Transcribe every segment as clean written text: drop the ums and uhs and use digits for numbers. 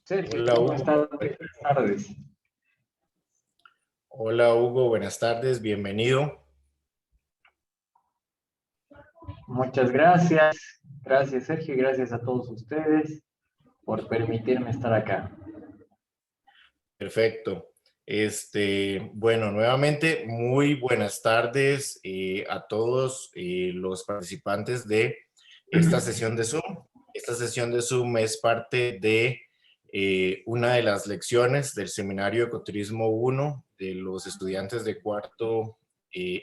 Sergio, Hola ¿cómo Hugo. estás? Buenas tardes. Hola Hugo, buenas tardes, bienvenido. Muchas gracias. Gracias, Sergio, y gracias a todos ustedes por permitirme estar acá. Perfecto. Bueno, nuevamente muy buenas tardes a todos los participantes de esta sesión de Zoom. Esta sesión de Zoom es parte de una de las lecciones del Seminario Ecoturismo 1 de los estudiantes de cuarto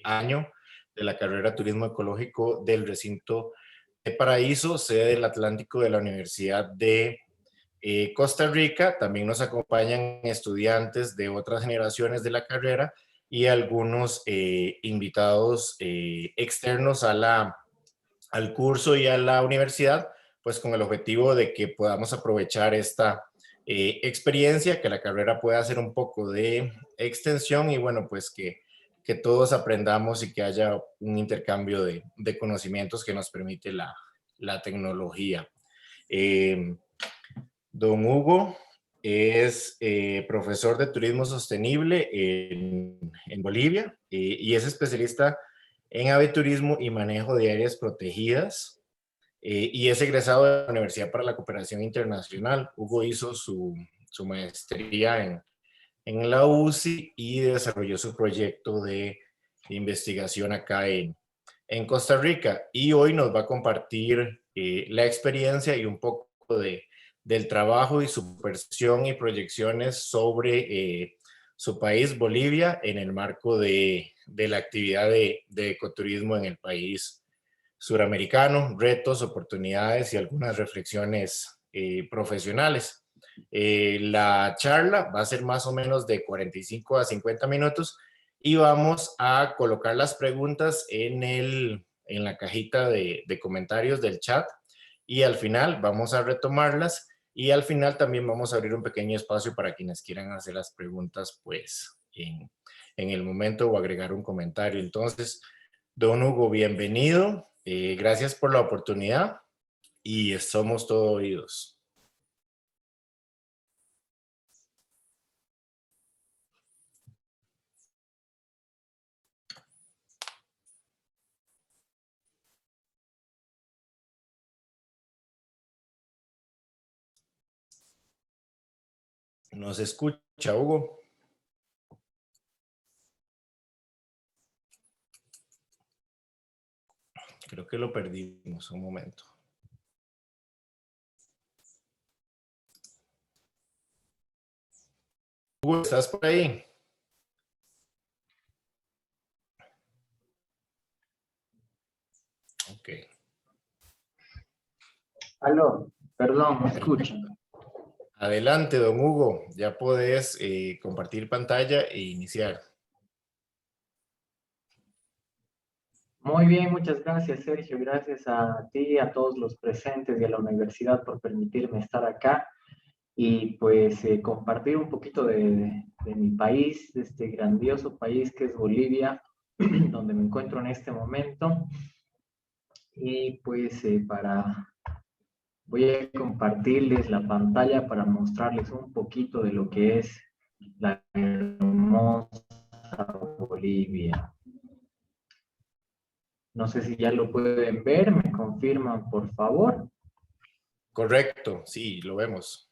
año de la carrera Turismo Ecológico del recinto de Paraíso, sede del Atlántico de la Universidad de Costa Rica. También nos acompañan estudiantes de otras generaciones de la carrera y algunos invitados externos al curso y a la universidad, pues con el objetivo de que podamos aprovechar esta experiencia, que la carrera pueda hacer un poco de extensión y bueno, pues que todos aprendamos y que haya un intercambio de conocimientos que nos permite la tecnología. Don Hugo es profesor de turismo sostenible en Bolivia y es especialista en aviturismo y manejo de áreas protegidas y es egresado de la Universidad para la Cooperación Internacional. Hugo hizo su maestría en la UCI y desarrolló su proyecto de investigación acá en Costa Rica y hoy nos va a compartir la experiencia y un poco del trabajo y su percepción y proyecciones sobre su país, Bolivia, en el marco de la actividad de ecoturismo en el país suramericano, retos, oportunidades y algunas reflexiones profesionales. La charla va a ser más o menos de 45 a 50 minutos y vamos a colocar las preguntas en la cajita de comentarios del chat y al final vamos a retomarlas y al final también vamos a abrir un pequeño espacio para quienes quieran hacer las preguntas pues en el momento o agregar un comentario. Entonces, don Hugo, bienvenido. Gracias por la oportunidad y somos todo oídos. ¿Nos escucha, Hugo? Creo que lo perdimos un momento. Hugo, ¿estás por ahí? Ok. Aló, perdón, ¿me escuchan? Adelante, don Hugo. Ya podés compartir pantalla e iniciar. Muy bien, muchas gracias, Sergio. Gracias a ti, a todos los presentes y a la universidad por permitirme estar acá y pues compartir un poquito de mi país, de este grandioso país que es Bolivia, donde me encuentro en este momento. Y pues voy a compartirles la pantalla para mostrarles un poquito de lo que es la hermosa Bolivia. No sé si ya lo pueden ver, me confirman por favor. Correcto, sí, lo vemos.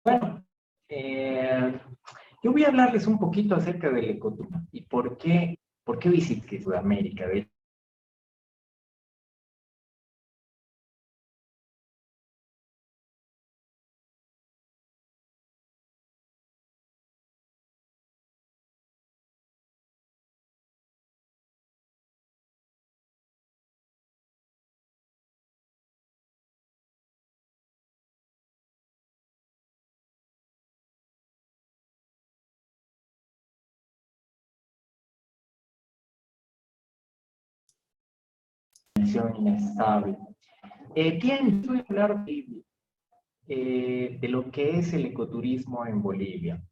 Bueno, yo voy a hablarles un poquito acerca del ecoturismo y por qué visité Sudamérica. De inestable. Bien, voy a hablar de Bolivia. de lo que es el ecoturismo en Bolivia.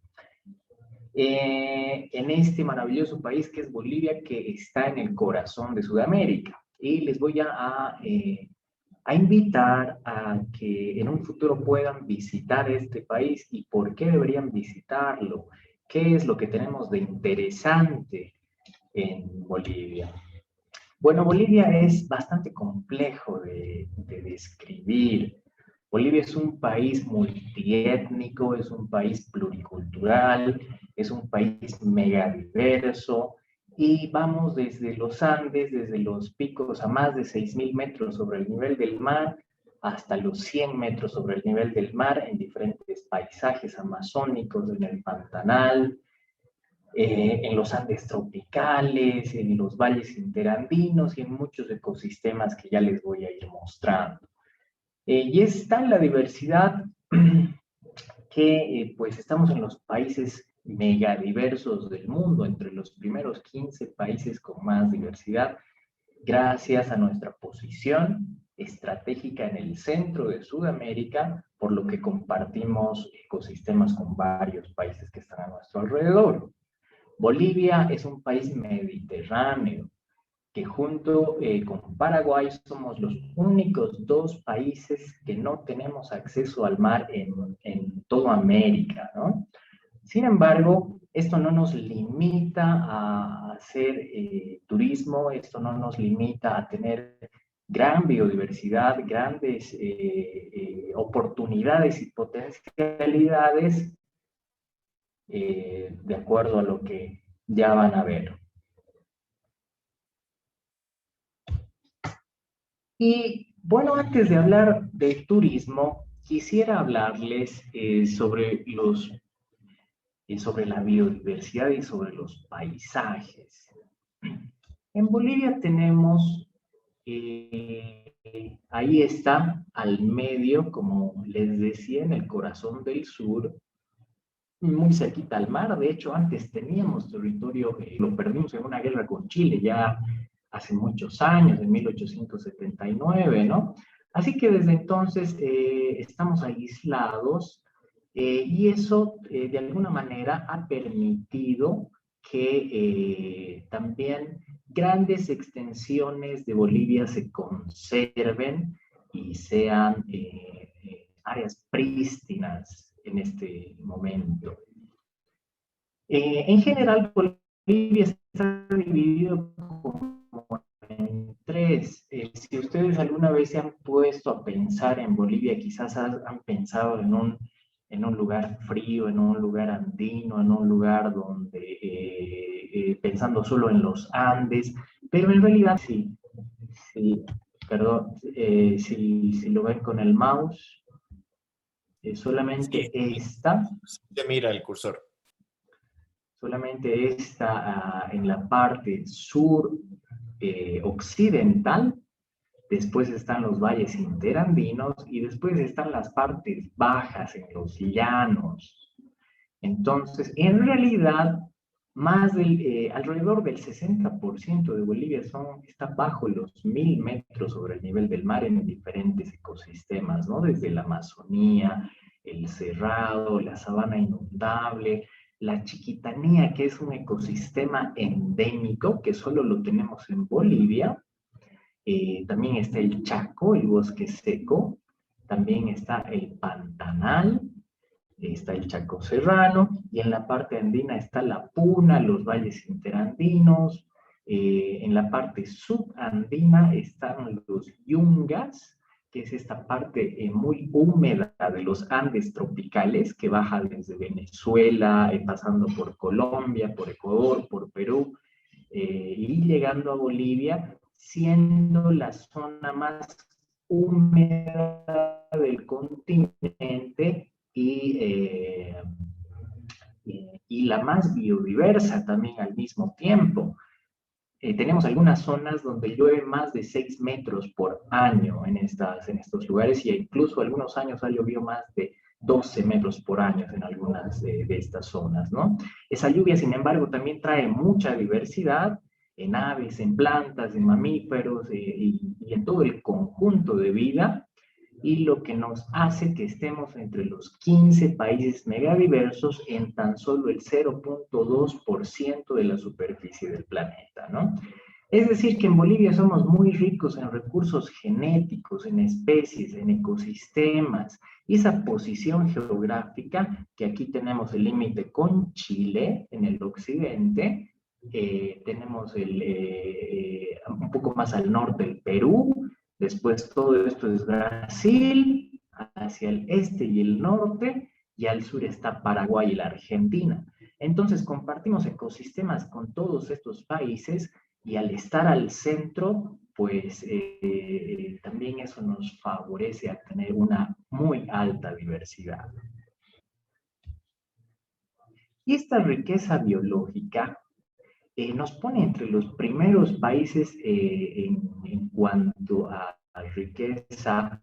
En este maravilloso país que es Bolivia, que está en el corazón de Sudamérica. Y les voy a invitar a que en un futuro puedan visitar este país y por qué deberían visitarlo, qué es lo que tenemos de interesante en Bolivia. Bueno, Bolivia es bastante complejo de describir. Bolivia es un país multiétnico, es un país pluricultural, es un país megadiverso y vamos desde los Andes, desde los picos a más de 6.000 metros sobre el nivel del mar hasta los 100 metros sobre el nivel del mar en diferentes paisajes amazónicos, en el Pantanal, en los Andes tropicales, en los valles interandinos y en muchos ecosistemas que ya les voy a ir mostrando. Y es tal la diversidad que pues estamos en los países megadiversos del mundo, entre los primeros 15 países con más diversidad, gracias a nuestra posición estratégica en el centro de Sudamérica, por lo que compartimos ecosistemas con varios países que están a nuestro alrededor. Bolivia es un país mediterráneo que junto con Paraguay somos los únicos dos países que no tenemos acceso al mar en toda América, ¿no? Sin embargo, esto no nos limita a hacer turismo, esto no nos limita a tener gran biodiversidad, grandes oportunidades y potencialidades de acuerdo a lo que ya van a ver. Y bueno, antes de hablar de turismo, quisiera hablarles sobre la biodiversidad y sobre los paisajes. En Bolivia tenemos, ahí está, al medio, como les decía, en el corazón del sur, muy cerquita al mar. De hecho, antes teníamos territorio, lo perdimos en una guerra con Chile ya hace muchos años, en 1879, ¿no? Así que desde entonces estamos aislados y eso de alguna manera ha permitido que también grandes extensiones de Bolivia se conserven y sean áreas prístinas en este momento. En general, Bolivia está dividido como en tres. Si ustedes alguna vez se han puesto a pensar en Bolivia, quizás han pensado en un lugar frío, en un lugar andino, en un lugar donde, pensando solo en los Andes, pero en realidad sí, sí, perdón, si lo ven con el mouse, solamente esta. Se mira el cursor. Solamente está en la parte sur occidental, después están los valles interandinos y después están las partes bajas en los llanos. Entonces, en realidad, alrededor del 60% de Bolivia está bajo los 1.000 metros sobre el nivel del mar en diferentes ecosistemas, ¿no? Desde la Amazonía, el Cerrado, la sabana inundable, la Chiquitanía, que es un ecosistema endémico que solo lo tenemos en Bolivia. También está el Chaco, el bosque seco. También está el Pantanal, está el Chaco Serrano, y en la parte andina está la Puna, los valles interandinos. En la parte subandina están los Yungas, que es esta parte muy húmeda de los Andes tropicales, que baja desde Venezuela, pasando por Colombia, por Ecuador, por Perú, y llegando a Bolivia, siendo la zona más húmeda del continente y la más biodiversa también al mismo tiempo. Tenemos algunas zonas donde llueve más de 6 metros por año en estos lugares y incluso algunos años ha llovido más de 12 metros por año en algunas de estas zonas, ¿no? Esa lluvia, sin embargo, también trae mucha diversidad en aves, en plantas, en mamíferos y en todo el conjunto de vida y lo que nos hace que estemos entre los 15 países megadiversos en tan solo el 0.2% de la superficie del planeta, ¿no? Es decir, que en Bolivia somos muy ricos en recursos genéticos, en especies, en ecosistemas, y esa posición geográfica, que aquí tenemos el límite con Chile en el occidente, tenemos un poco más al norte el Perú, después todo esto es Brasil, hacia el este y el norte, y al sur está Paraguay y la Argentina. Entonces compartimos ecosistemas con todos estos países y al estar al centro, pues también eso nos favorece a tener una muy alta diversidad. Y esta riqueza biológica nos pone entre los primeros países en cuanto a riqueza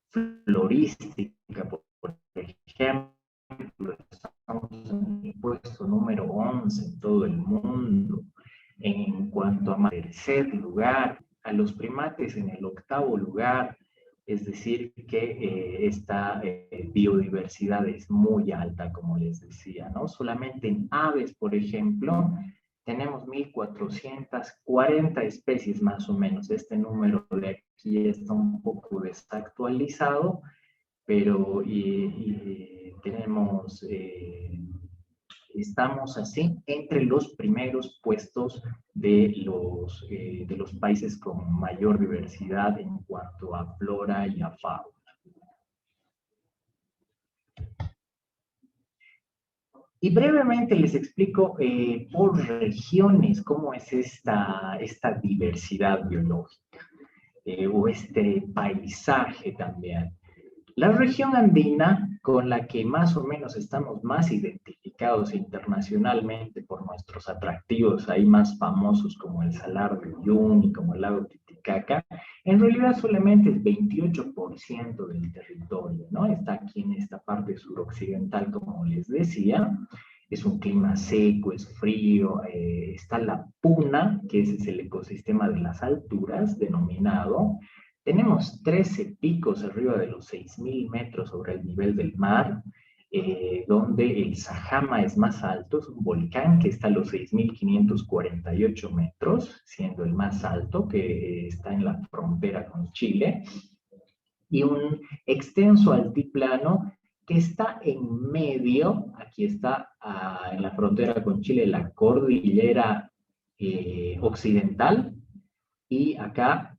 florística, por ejemplo, estamos en el puesto número 11 en todo el mundo. En cuanto a tercer lugar, a los primates en el octavo lugar, es decir, que esta biodiversidad es muy alta, como les decía, ¿no? Solamente en aves, por ejemplo, tenemos 1.440 especies más o menos. Este número de aquí está un poco desactualizado, pero tenemos, estamos así entre los primeros puestos de los países con mayor diversidad en cuanto a flora y a fauna. Y brevemente les explico por regiones cómo es esta diversidad biológica o este paisaje también. La región andina, con la que más o menos estamos más identificados internacionalmente por nuestros atractivos ahí más famosos como el Salar de Uyuni, como el lago Titicaca, en realidad solamente es 28% del territorio, ¿no? Está aquí en esta parte suroccidental, como les decía. Es un clima seco, es frío, está la puna, que ese es el ecosistema de las alturas, denominado. Tenemos 13 picos arriba de los 6.000 metros sobre el nivel del mar, donde el Sajama es más alto, es un volcán que está a los 6.548 metros, siendo el más alto, que está en la frontera con Chile, y un extenso altiplano que está en medio, aquí está en la frontera con Chile, la cordillera occidental, y acá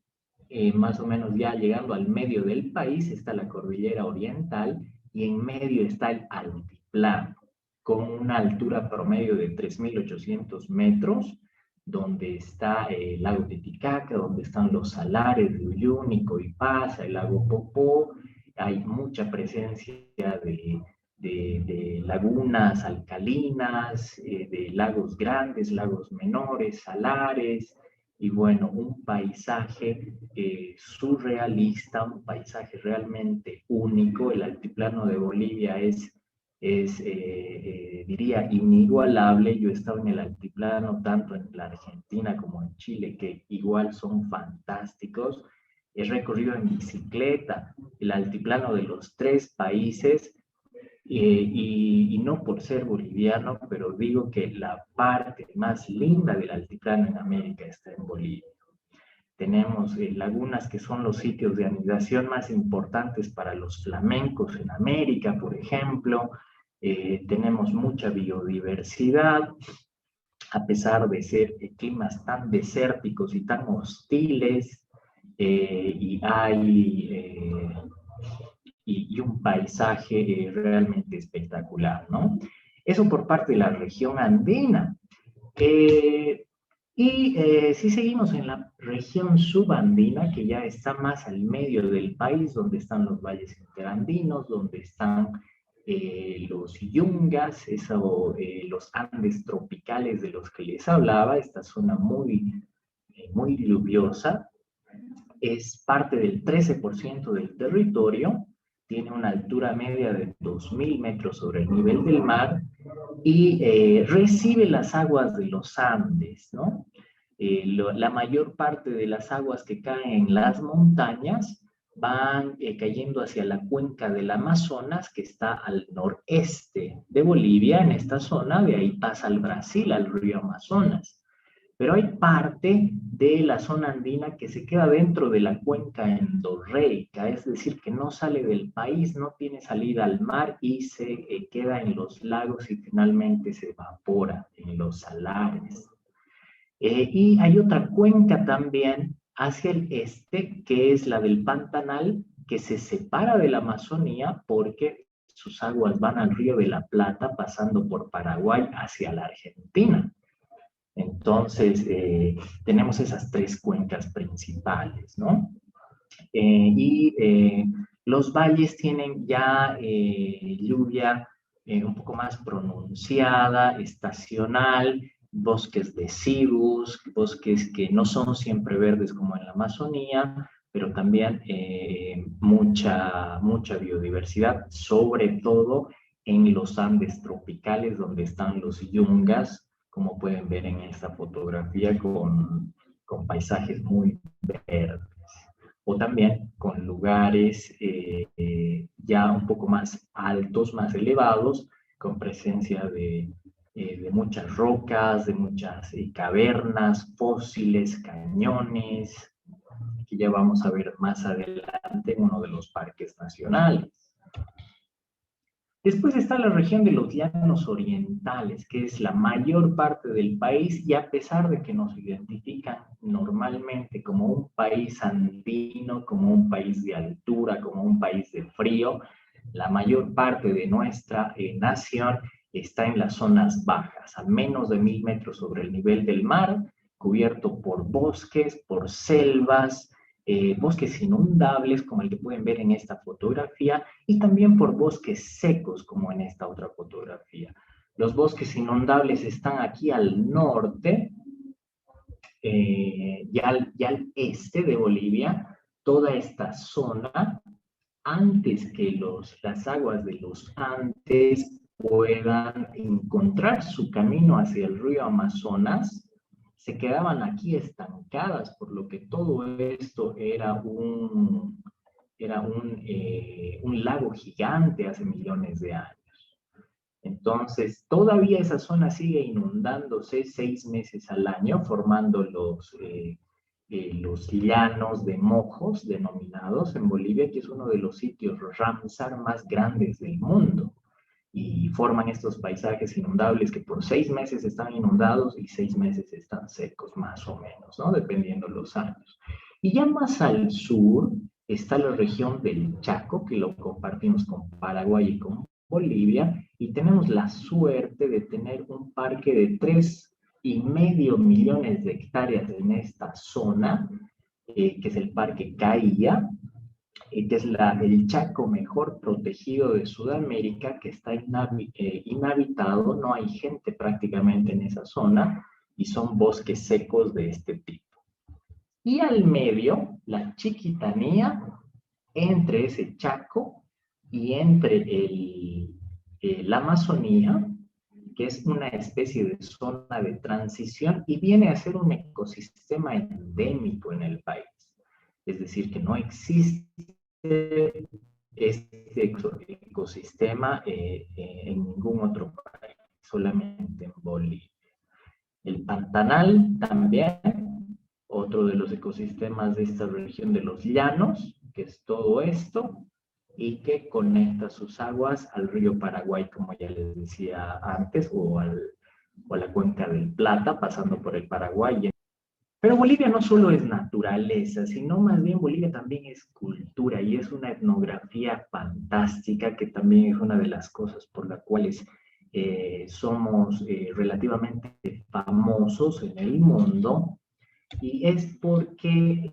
más o menos ya llegando al medio del país está la cordillera oriental y en medio está el altiplano, con una altura promedio de 3.800 metros, donde está el lago Titicaca, donde están los salares de Uyuni, Coipasa, el lago Popó. Hay mucha presencia de lagunas alcalinas, de lagos grandes, lagos menores, salares, y bueno, un paisaje surrealista, un paisaje realmente único. El altiplano de Bolivia diría, inigualable. Yo he estado en el altiplano tanto en la Argentina como en Chile, que igual son fantásticos. He recorrido en bicicleta el altiplano de los tres países y no por ser boliviano, pero digo que la parte más linda del altiplano en América está en Bolivia. Tenemos lagunas que son los sitios de anidación más importantes para los flamencos en América, por ejemplo. Tenemos mucha biodiversidad, a pesar de ser climas tan desérticos y tan hostiles, y hay y un paisaje realmente espectacular, ¿no? Eso por parte de la región andina. Si seguimos en la región subandina, que ya está más al medio del país, donde están los valles interandinos, donde están los yungas, los Andes tropicales de los que les hablaba, esta zona muy lluviosa, es parte del 13% del territorio, tiene una altura media de 2.000 metros sobre el nivel del mar y recibe las aguas de los Andes, ¿no? La mayor parte de las aguas que caen en las montañas van cayendo hacia la cuenca del Amazonas, que está al noreste de Bolivia. En esta zona, de ahí pasa al Brasil, al río Amazonas. Pero hay parte de la zona andina que se queda dentro de la cuenca endorreica, es decir, que no sale del país, no tiene salida al mar y se queda en los lagos y finalmente se evapora en los salares. Y hay otra cuenca también hacia el este, que es la del Pantanal, que se separa de la Amazonía porque sus aguas van al río de la Plata, pasando por Paraguay hacia la Argentina. Entonces, tenemos esas tres cuencas principales, ¿no? Los valles tienen ya lluvia un poco más pronunciada, estacional, bosques deciduos, bosques que no son siempre verdes como en la Amazonía, pero también mucha biodiversidad, sobre todo en los Andes tropicales, donde están los yungas, como pueden ver en esta fotografía, con paisajes muy verdes, o también con lugares ya un poco más altos, más elevados, con presencia de muchas rocas, de muchas cavernas, fósiles, cañones, que ya vamos a ver más adelante en uno de los parques nacionales. Después está la región de los llanos orientales, que es la mayor parte del país, y a pesar de que nos identifican normalmente como un país andino, como un país de altura, como un país de frío, la mayor parte de nuestra nación está en las zonas bajas, a menos de 1000 metros sobre el nivel del mar, cubierto por bosques, por selvas, bosques inundables, como el que pueden ver en esta fotografía, y también por bosques secos, como en esta otra fotografía. Los bosques inundables están aquí al norte, ya al este de Bolivia. Toda esta zona, antes que las aguas de los Andes puedan encontrar su camino hacia el río Amazonas, se quedaban aquí estancadas, por lo que todo esto era un lago gigante hace millones de años. Entonces, todavía esa zona sigue inundándose 6 meses al año, formando los llanos de Mojos, denominados en Bolivia, que es uno de los sitios Ramsar más grandes del mundo. Y forman estos paisajes inundables que por 6 meses están inundados y 6 meses están secos, más o menos, ¿no? Dependiendo los años. Y ya más al sur está la región del Chaco, que lo compartimos con Paraguay y con Bolivia, y tenemos la suerte de tener un parque de 3,5 millones de hectáreas en esta zona, que es el Parque Caía, que es el Chaco mejor protegido de Sudamérica, que está inhabitado, no hay gente prácticamente en esa zona, y son bosques secos de este tipo. Y al medio, la Chiquitanía, entre ese Chaco y entre la Amazonía, que es una especie de zona de transición y viene a ser un ecosistema endémico en el país. Es decir, que no existe este ecosistema en ningún otro país, solamente en Bolivia. El Pantanal también, otro de los ecosistemas de esta región de los llanos, que es todo esto, y que conecta sus aguas al río Paraguay, como ya les decía antes, o a la cuenca del Plata, pasando por el Paraguay. Pero Bolivia no solo es naturaleza, sino más bien Bolivia también es cultura, y es una etnografía fantástica, que también es una de las cosas por las cuales somos relativamente famosos en el mundo. Y es porque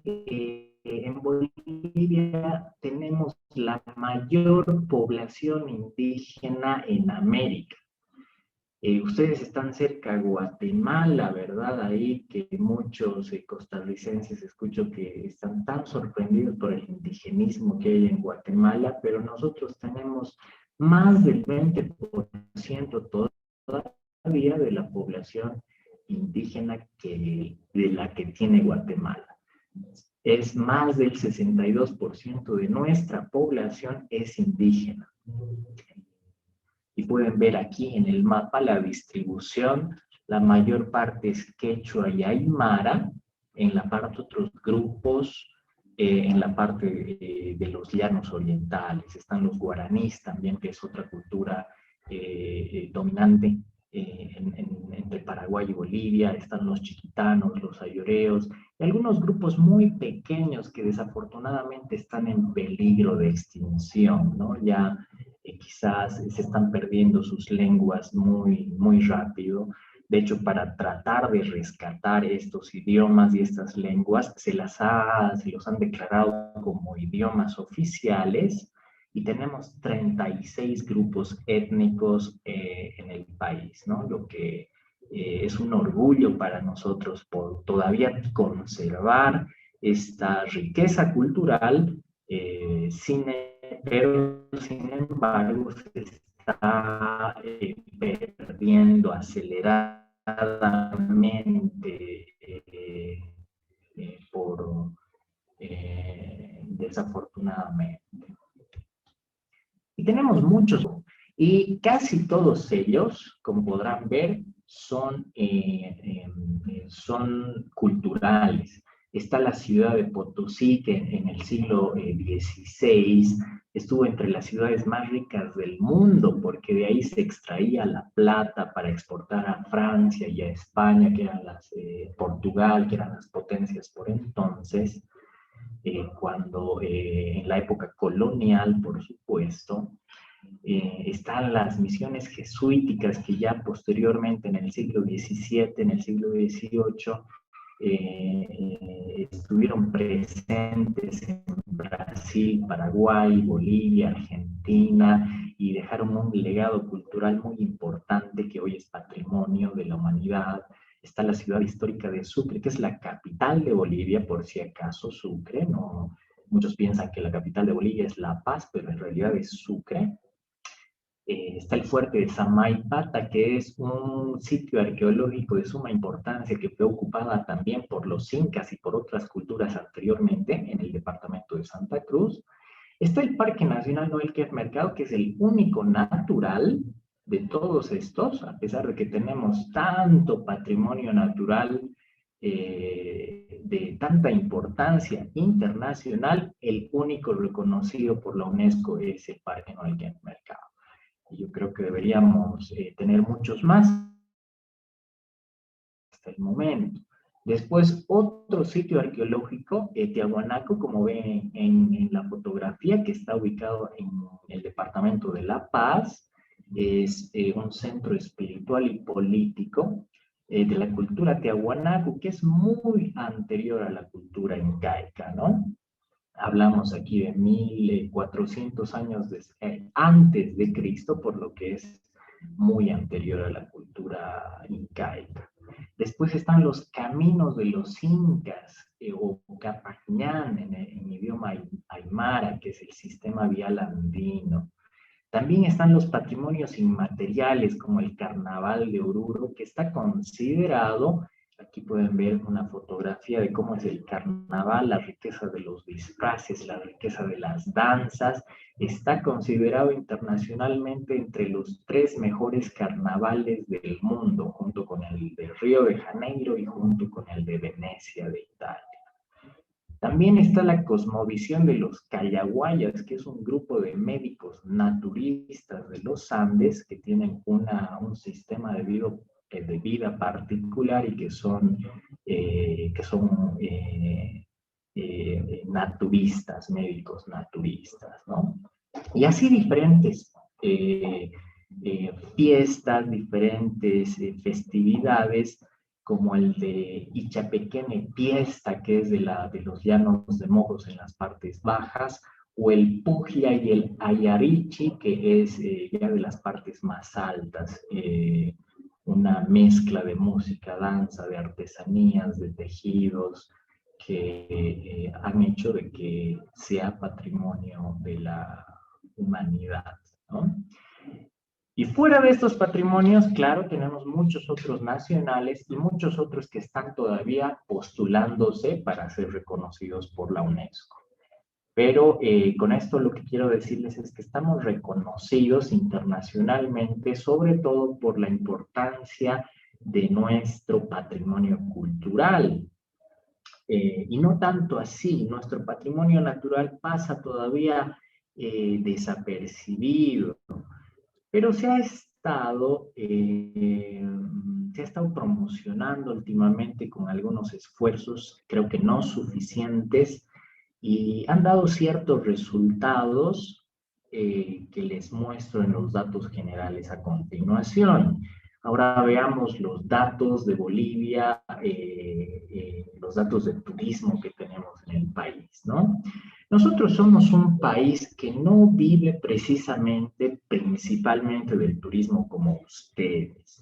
en Bolivia tenemos la mayor población indígena en América. Ustedes están cerca de Guatemala, ¿verdad? Ahí que muchos costarricenses escucho que están tan sorprendidos por el indigenismo que hay en Guatemala, pero nosotros tenemos más del 20% todavía de la población indígena de la que tiene Guatemala. es más del 62% de nuestra población es indígena. Y pueden ver aquí en el mapa la distribución. La mayor parte es quechua y aymara, en la parte otros grupos, en la parte de los llanos orientales. Están los guaraníes también, que es otra cultura dominante entre Paraguay y Bolivia. Están los chiquitanos, los ayoreos, y algunos grupos muy pequeños que desafortunadamente están en peligro de extinción, ¿no? Ya quizás se están perdiendo sus lenguas muy rápido. De hecho, para tratar de rescatar estos idiomas y estas lenguas, se los han declarado como idiomas oficiales, y tenemos 36 grupos étnicos en el país, ¿no? Lo que es un orgullo para nosotros por todavía conservar esta riqueza cultural, pero sin embargo se está perdiendo aceleradamente desafortunadamente. Y tenemos muchos, y casi todos ellos, como podrán ver, son culturales. Está la ciudad de Potosí, que en el siglo XVI estuvo entre las ciudades más ricas del mundo, porque de ahí se extraía la plata para exportar a Francia y a España, que eran Portugal, que eran las potencias por entonces. Cuando en la época colonial, por supuesto, están las misiones jesuíticas que ya posteriormente en el siglo XVII, en el siglo XVIII, estuvieron presentes en Brasil, Paraguay, Bolivia, Argentina, y dejaron un legado cultural muy importante que hoy es patrimonio de la humanidad. Está la ciudad histórica de Sucre, que es la capital de Bolivia, por si acaso. Sucre, no, muchos piensan que la capital de Bolivia es La Paz, pero en realidad es Sucre. Está el fuerte de Samaipata, que es un sitio arqueológico de suma importancia que fue ocupada también por los incas y por otras culturas anteriormente en el departamento de Santa Cruz. Está el Parque Nacional Noel Quef Mercado, que es el único natural de todos estos, a pesar de que tenemos tanto patrimonio natural de tanta importancia internacional, el único reconocido por la UNESCO es el Parque Noel Quef Mercado. Y yo creo que deberíamos tener muchos más hasta el momento. Después, otro sitio arqueológico, Tiahuanaco, como ven en la fotografía, que está ubicado en el departamento de La Paz, es un centro espiritual y político de la cultura Tiahuanaco, que es muy anterior a la cultura incaica, ¿no? Hablamos aquí de 1400 años antes de Cristo, por lo que es muy anterior a la cultura incaica. Después están los caminos de los incas, o Capañán en idioma aymara, que es el sistema vial andino. También están los patrimonios inmateriales, como el Carnaval de Oruro, que está considerado, aquí pueden ver una fotografía de cómo es el carnaval, la riqueza de los disfraces, la riqueza de las danzas. Está considerado internacionalmente entre los 3 mejores carnavales del mundo, junto con el de Río de Janeiro y junto con el de Venecia de Italia. También está la cosmovisión de los Cayaguayas, que es un grupo de médicos naturistas de los Andes que tienen un sistema de vida particular y que son naturistas, médicos naturistas, ¿no? Y así diferentes fiestas, diferentes festividades, como el de Ichapequene Fiesta, que es de los llanos de Mojos en las partes bajas, o el Puglia y el Ayarichi, que es ya de las partes más altas, una mezcla de música, danza, de artesanías, de tejidos, que han hecho de que sea patrimonio de la humanidad, ¿no? Y fuera de estos patrimonios, claro, tenemos muchos otros nacionales y muchos otros que están todavía postulándose para ser reconocidos por la UNESCO. Pero con esto lo que quiero decirles es que estamos reconocidos internacionalmente, sobre todo por la importancia de nuestro patrimonio cultural. Y no tanto así, nuestro patrimonio natural pasa todavía desapercibido, pero se ha estado promocionando últimamente con algunos esfuerzos, creo que no suficientes, y han dado ciertos resultados que les muestro en los datos generales a continuación. Ahora veamos los datos de Bolivia, los datos de turismo que tenemos en el país, ¿no? Nosotros somos un país que no vive precisamente, principalmente del turismo como ustedes.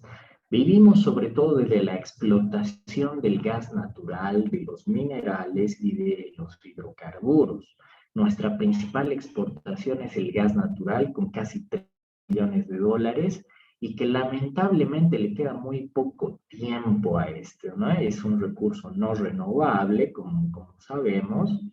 Vivimos sobre todo desde la explotación del gas natural, de los minerales y de los hidrocarburos. Nuestra principal exportación es el gas natural, con casi 3 millones de dólares, y que lamentablemente le queda muy poco tiempo a este, ¿no? Es un recurso no renovable, como sabemos,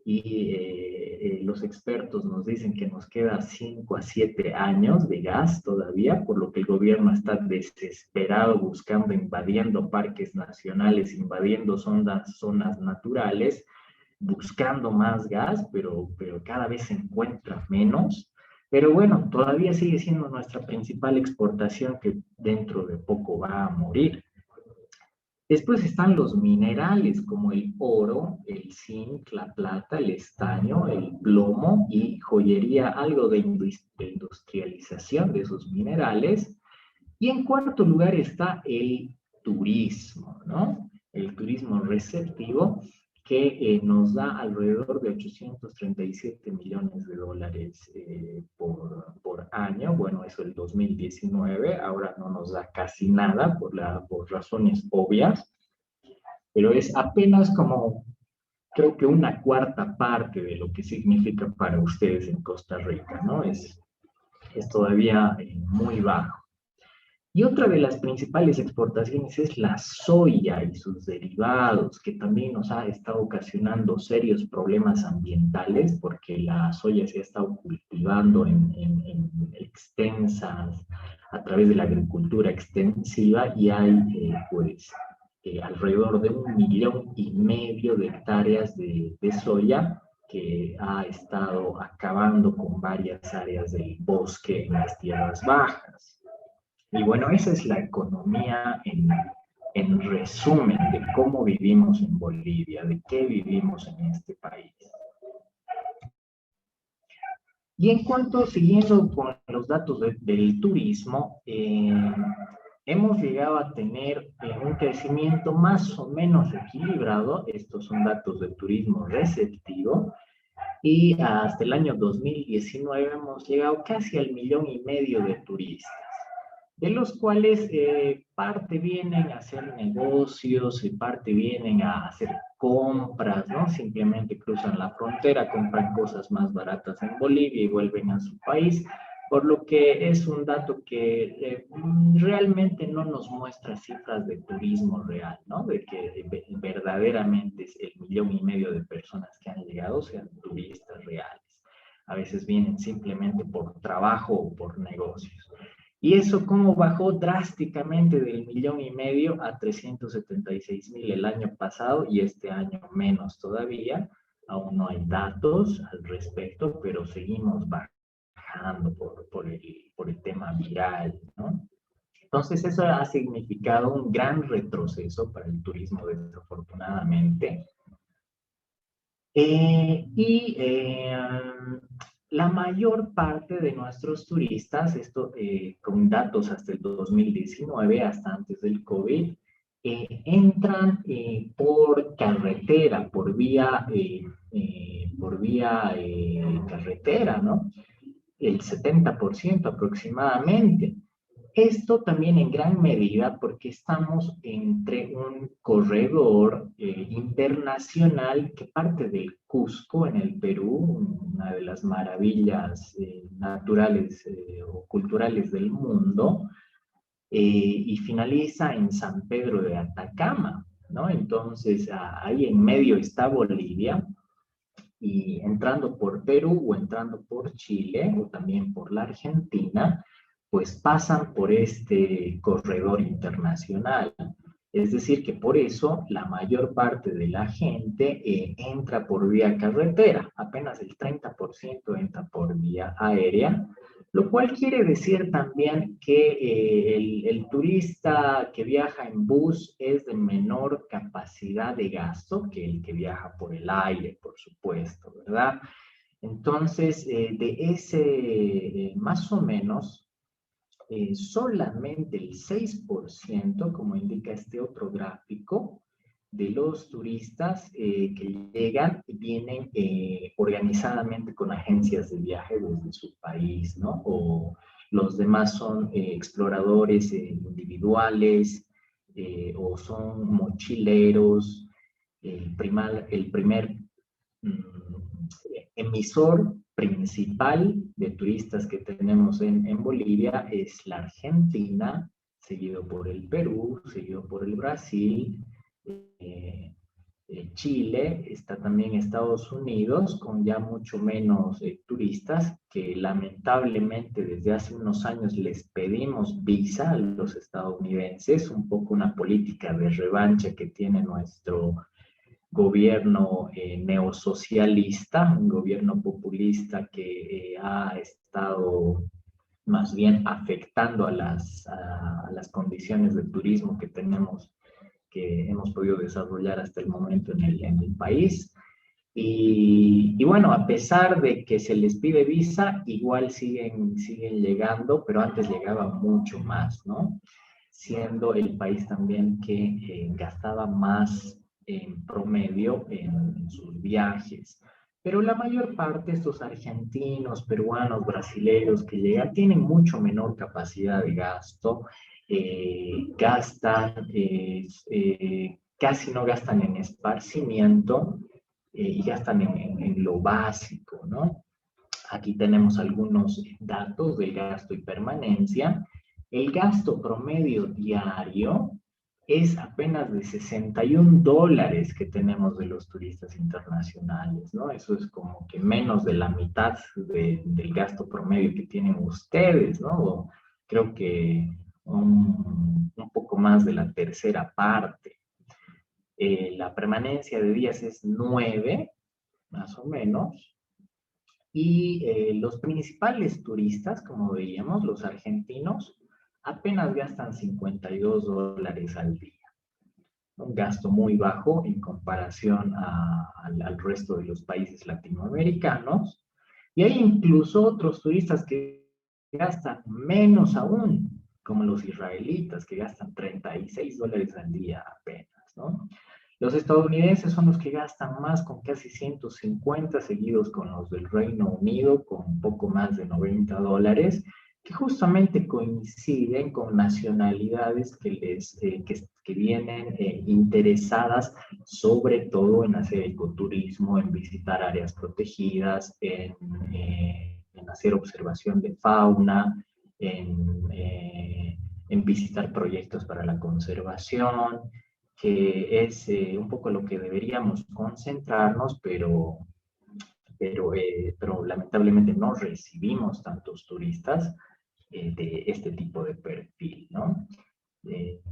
y los expertos nos dicen que nos queda 5 a 7 años de gas todavía, por lo que el gobierno está desesperado buscando, invadiendo parques nacionales, invadiendo zonas naturales, buscando más gas, pero cada vez se encuentra menos. Pero bueno, todavía sigue siendo nuestra principal exportación que dentro de poco va a morir. Después están los minerales como el oro, el zinc, la plata, el estaño, el plomo y joyería, algo de industrialización de esos minerales. Y en cuarto lugar está el turismo, ¿no? El turismo receptivo que nos da alrededor de 837 millones de dólares por año. Bueno, eso el 2019, ahora no nos da casi nada por razones obvias, pero es apenas como, creo que una cuarta parte de lo que significa para ustedes en Costa Rica, ¿no? Es todavía muy bajo. Y otra de las principales exportaciones es la soya y sus derivados, que también nos ha estado ocasionando serios problemas ambientales, porque la soya se ha estado cultivando en extensas, a través de la agricultura extensiva, y hay alrededor de 1,5 millones de hectáreas de soya que ha estado acabando con varias áreas del bosque en las tierras bajas. Y bueno, esa es la economía en resumen de cómo vivimos en Bolivia, de qué vivimos en este país. Y en cuanto, siguiendo con los datos del turismo, hemos llegado a tener un crecimiento más o menos equilibrado. Estos son datos del turismo receptivo. Y hasta el año 2019 hemos llegado casi al 1,5 millones de turistas, de los cuales parte vienen a hacer negocios y parte vienen a hacer compras, ¿no? Simplemente cruzan la frontera, compran cosas más baratas en Bolivia y vuelven a su país, por lo que es un dato que realmente no nos muestra cifras de turismo real, ¿no? De que verdaderamente es el 1,5 millones de personas que han llegado sean turistas reales. A veces vienen simplemente por trabajo o por negocios. Y eso cómo bajó drásticamente del 1,5 millones a 376,000 el año pasado, y este año menos todavía. Aún no hay datos al respecto, pero seguimos bajando por el tema viral, ¿no? Entonces eso ha significado un gran retroceso para el turismo, desafortunadamente. La mayor parte de nuestros turistas, esto con datos hasta el 2019, hasta antes del COVID, entran por carretera, por vía carretera, ¿no? El 70% aproximadamente. Esto también en gran medida porque estamos entre un corredor internacional que parte del Cusco en el Perú, una de las maravillas naturales o culturales del mundo, y finaliza en San Pedro de Atacama, ¿no? Entonces, ahí en medio está Bolivia, y entrando por Perú o entrando por Chile o también por la Argentina, pues pasan por este corredor internacional. Es decir, que por eso la mayor parte de la gente entra por vía carretera, apenas el 30% entra por vía aérea, lo cual quiere decir también que el turista que viaja en bus es de menor capacidad de gasto que el que viaja por el aire, por supuesto, ¿verdad? Entonces, de ese, más o menos, solamente el 6%, como indica este otro gráfico, de los turistas que llegan vienen organizadamente con agencias de viaje desde su país, ¿no? O los demás son exploradores individuales o son mochileros. El primer emisor principal de turistas que tenemos en Bolivia es la Argentina, seguido por el Perú, seguido por el Brasil, eh, Chile, está también Estados Unidos, con ya mucho menos turistas, que lamentablemente desde hace unos años les pedimos visa a los estadounidenses, un poco una política de revancha que tiene nuestro gobierno neosocialista, un gobierno populista que ha estado más bien afectando a las condiciones de turismo que tenemos, que hemos podido desarrollar hasta el momento en el país. Y bueno, a pesar de que se les pide visa, igual siguen llegando, pero antes llegaba mucho más, ¿no? Siendo el país también que gastaba más en promedio en sus viajes. Pero la mayor parte de estos argentinos, peruanos, brasileños que llegan tienen mucho menor capacidad de gasto, gastan, casi no gastan en esparcimiento y gastan en lo básico, ¿no? Aquí tenemos algunos datos del gasto y permanencia. El gasto promedio diario es apenas de $61 que tenemos de los turistas internacionales, ¿no? Eso es como que menos de la mitad del gasto promedio que tienen ustedes, ¿no? O creo que un poco más de la tercera parte. La permanencia de días es 9, más o menos. Y los principales turistas, como veíamos, los argentinos, apenas gastan $52 al día. Un gasto muy bajo en comparación al resto de los países latinoamericanos. Y hay incluso otros turistas que gastan menos aún, como los israelitas, que gastan $36 al día apenas, ¿no? Los estadounidenses son los que gastan más, con casi 150, seguidos con los del Reino Unido, con un poco más de $90, que justamente coinciden con nacionalidades que vienen interesadas sobre todo en hacer ecoturismo, en visitar áreas protegidas, en hacer observación de fauna, en visitar proyectos para la conservación, que es un poco lo que deberíamos concentrarnos, pero lamentablemente no recibimos tantos turistas de este tipo de perfil, ¿no?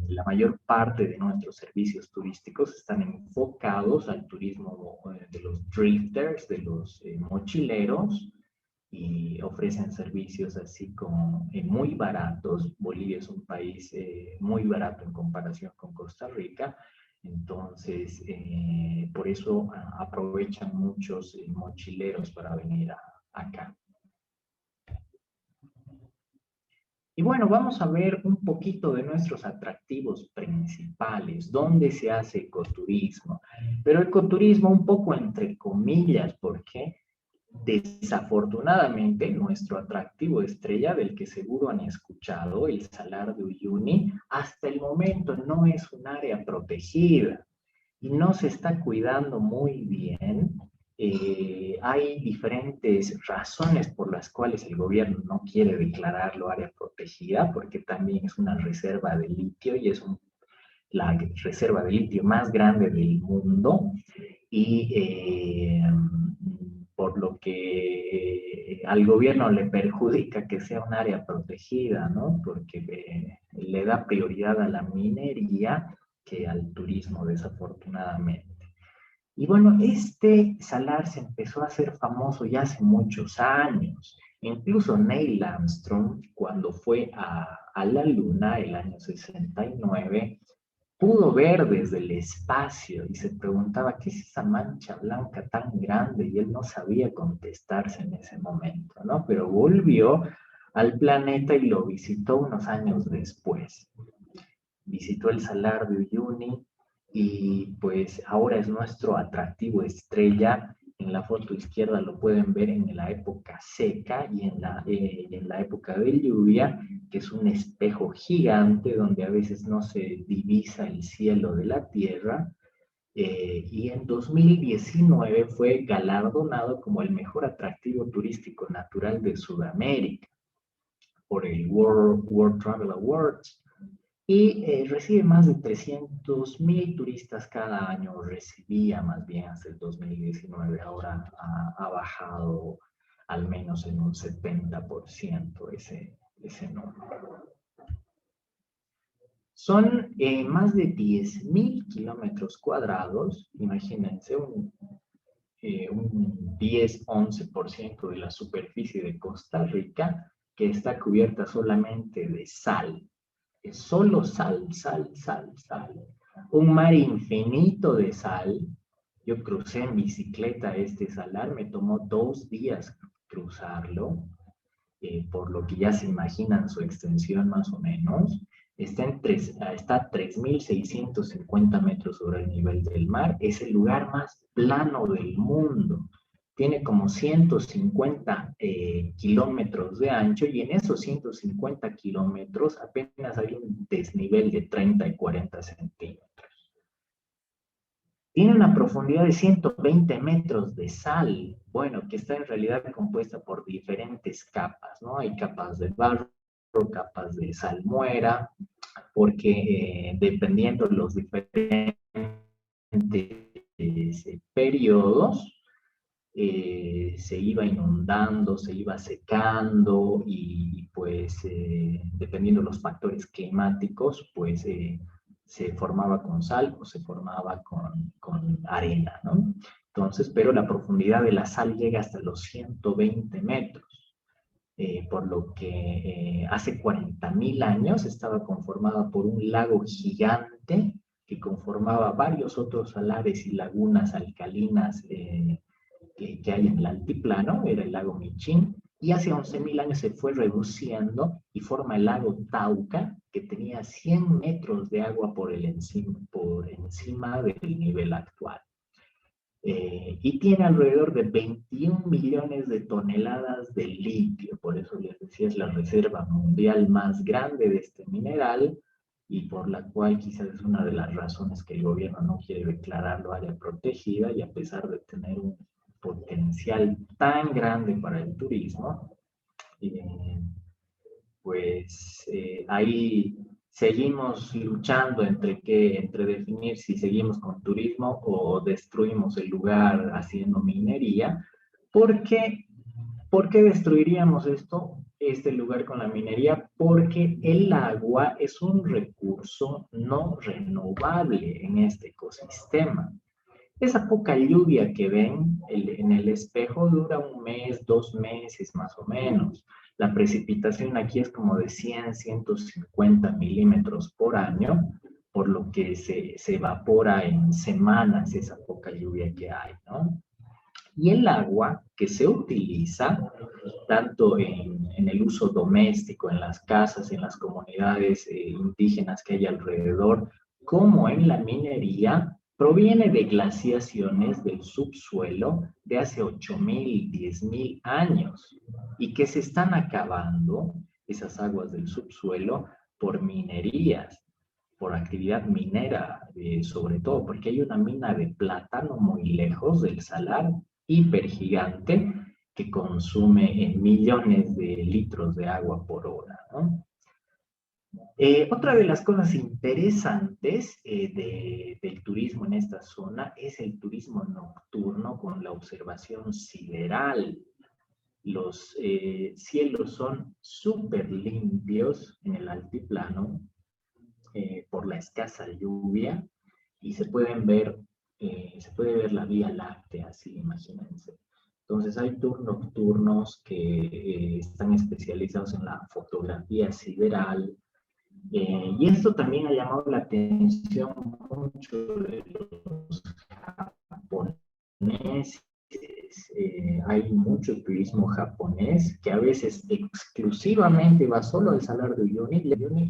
La mayor parte de nuestros servicios turísticos están enfocados al turismo de los drifters, de los mochileros, y ofrecen servicios así como muy baratos. Bolivia es un país muy barato en comparación con Costa Rica, entonces por eso aprovechan muchos mochileros para venir acá. Y bueno, vamos a ver un poquito de nuestros atractivos principales, dónde se hace ecoturismo. Pero ecoturismo un poco entre comillas, ¿por qué? Desafortunadamente, nuestro atractivo estrella, del que seguro han escuchado, el Salar de Uyuni, hasta el momento no es un área protegida y no se está cuidando muy bien. Hay diferentes razones por las cuales el gobierno no quiere declararlo área protegida, porque también es una reserva de litio y es la reserva de litio más grande del mundo. Y por lo que al gobierno le perjudica que sea un área protegida, ¿no? Porque le da prioridad a la minería que al turismo, desafortunadamente. Y bueno, este salar se empezó a hacer famoso ya hace muchos años. Incluso Neil Armstrong, cuando fue a la Luna el año 69, pudo ver desde el espacio y se preguntaba, ¿qué es esa mancha blanca tan grande? Y él no sabía contestarse en ese momento, ¿no? Pero volvió al planeta y lo visitó unos años después. Visitó el Salar de Uyuni y pues ahora es nuestro atractivo estrella. En la foto izquierda lo pueden ver en la época seca y en la época de lluvia, que es un espejo gigante donde a veces no se divisa el cielo de la tierra. Y en 2019 fue galardonado como el mejor atractivo turístico natural de Sudamérica por el World Travel Awards y recibe más de 300.000 turistas cada año, recibía más bien hasta el 2019, ahora ha bajado al menos en un 70% ese número. Son más de 10.000 kilómetros cuadrados, imagínense un 10-11% de la superficie de Costa Rica que está cubierta solamente de sal. Es solo sal, sal, sal, sal. Un mar infinito de sal. Yo crucé en bicicleta este salar, me tomó 2 días cruzarlo, por lo que ya se imaginan su extensión más o menos. Está a 3.650 metros sobre el nivel del mar. Es el lugar más plano del mundo. Tiene como 150 kilómetros de ancho y en esos 150 kilómetros apenas hay un desnivel de 30 y 40 centímetros. Tiene una profundidad de 120 metros de sal, bueno, que está en realidad compuesta por diferentes capas, ¿no? Hay capas de barro, capas de salmuera, porque dependiendo de los diferentes periodos, se iba inundando, se iba secando y pues dependiendo de los factores climáticos, pues se formaba con sal o se formaba con arena, ¿no? Entonces, pero la profundidad de la sal llega hasta los 120 metros, por lo que hace 40.000 años estaba conformada por un lago gigante que conformaba varios otros salares y lagunas alcalinas que hay en el altiplano, era el lago Michín, y hace 11.000 años se fue reduciendo y forma el lago Tauca, que tenía 100 metros de agua por encima del nivel actual. Y tiene alrededor de 21 millones de toneladas de litio, por eso les decía, es la reserva mundial más grande de este mineral y por la cual quizás es una de las razones que el gobierno no quiere declararlo área protegida y a pesar de tener un potencial tan grande para el turismo, pues ahí seguimos luchando entre definir si seguimos con turismo o destruimos el lugar haciendo minería. Porque, ¿por qué destruiríamos este lugar con la minería? Porque el agua es un recurso no renovable en este ecosistema. Esa poca lluvia que ven en el espejo dura 1 mes, 2 meses más o menos. La precipitación aquí es como de 100, 150 milímetros por año, por lo que se evapora en semanas esa poca lluvia que hay, ¿no? Y el agua que se utiliza tanto en el uso doméstico, en las casas, en las comunidades indígenas que hay alrededor, como en la minería, proviene de glaciaciones del subsuelo de hace 8.000, 10.000 años y que se están acabando esas aguas del subsuelo por minerías, por actividad minera, sobre todo porque hay una mina de plátano muy lejos del salar, hipergigante, que consume millones de litros de agua por hora, ¿no? Otra de las cosas interesantes del turismo en esta zona es el turismo nocturno con la observación sideral. Los cielos son súper limpios en el altiplano por la escasa lluvia y se puede ver la Vía Láctea, así, imagínense. Entonces hay tours nocturnos que están especializados en la fotografía sideral, y esto también ha llamado la atención mucho de los japoneses. Hay mucho turismo japonés que a veces exclusivamente va solo al Salar de Uyuni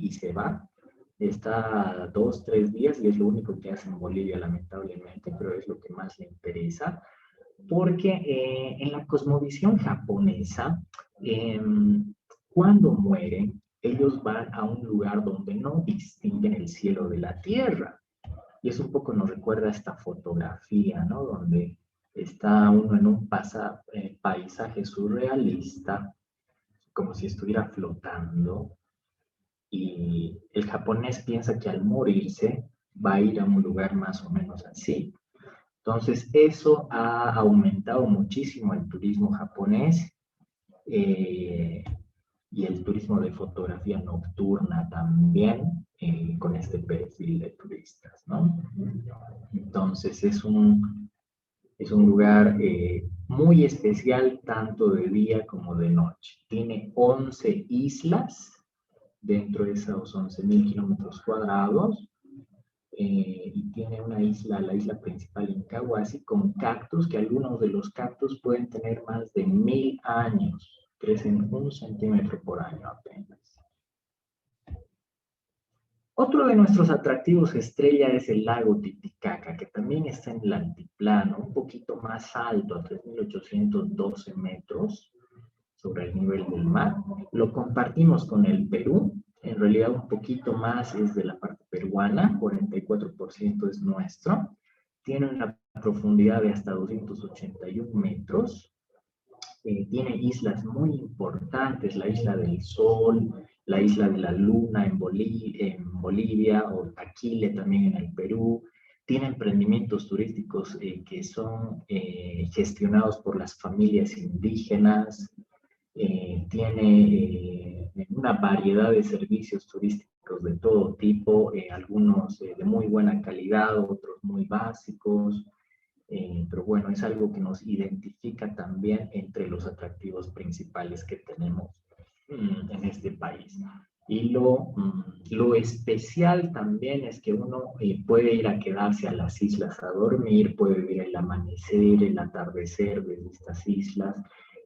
y se va. Está 2, 3 días y es lo único que hace en Bolivia, lamentablemente, pero es lo que más le interesa. Porque en la cosmovisión japonesa, eh, cuando mueren, ellos van a un lugar donde no distinguen el cielo de la tierra. Y eso un poco nos recuerda a esta fotografía, ¿no? Donde está uno en un paisaje surrealista, como si estuviera flotando, y el japonés piensa que al morirse va a ir a un lugar más o menos así. Entonces, eso ha aumentado muchísimo el turismo japonés, eh, y el turismo de fotografía nocturna también, con este perfil de turistas, ¿no? Entonces es un lugar muy especial tanto de día como de noche. Tiene 11 islas dentro de esos 11.000 kilómetros cuadrados, y tiene una isla, la isla principal en Cahuasi, con cactus, que algunos de los cactus pueden tener más de 1.000 años. Crecen 1 centímetro por año apenas. Otro de nuestros atractivos estrella es el lago Titicaca, que también está en el altiplano, un poquito más alto, a 3.812 metros sobre el nivel del mar. Lo compartimos con el Perú, en realidad un poquito más es de la parte peruana, 44% es nuestro. Tiene una profundidad de hasta 281 metros. Tiene islas muy importantes, la Isla del Sol, la Isla de la Luna en Bolivia, o Aquile también en el Perú. Tiene emprendimientos turísticos que son gestionados por las familias indígenas. Tiene una variedad de servicios turísticos de todo tipo, algunos de muy buena calidad, otros muy básicos. Pero bueno, es algo que nos identifica también entre los atractivos principales que tenemos en este país. Y lo especial también es que uno puede ir a quedarse a las islas a dormir, puede ver el amanecer, el atardecer de estas islas,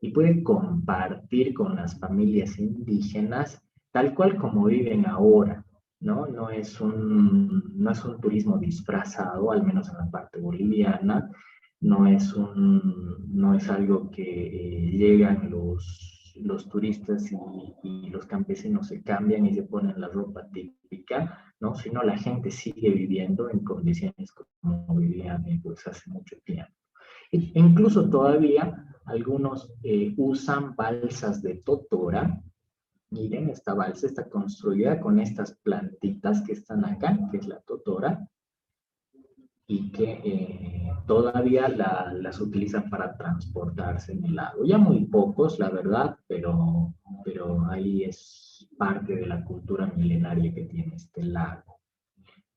y puede compartir con las familias indígenas tal cual como viven ahora. ¿No? No es no es un turismo disfrazado, al menos en la parte boliviana. No es algo que llegan los turistas y los campesinos se cambian y se ponen la ropa típica, ¿no? Sino la gente sigue viviendo en condiciones como vivían pues hace mucho tiempo. Incluso todavía algunos usan balsas de totora. Miren, esta balsa está construida con estas plantitas que están acá, que es la totora, y que todavía las utilizan para transportarse en el lago. Ya muy pocos, la verdad, pero ahí es parte de la cultura milenaria que tiene este lago.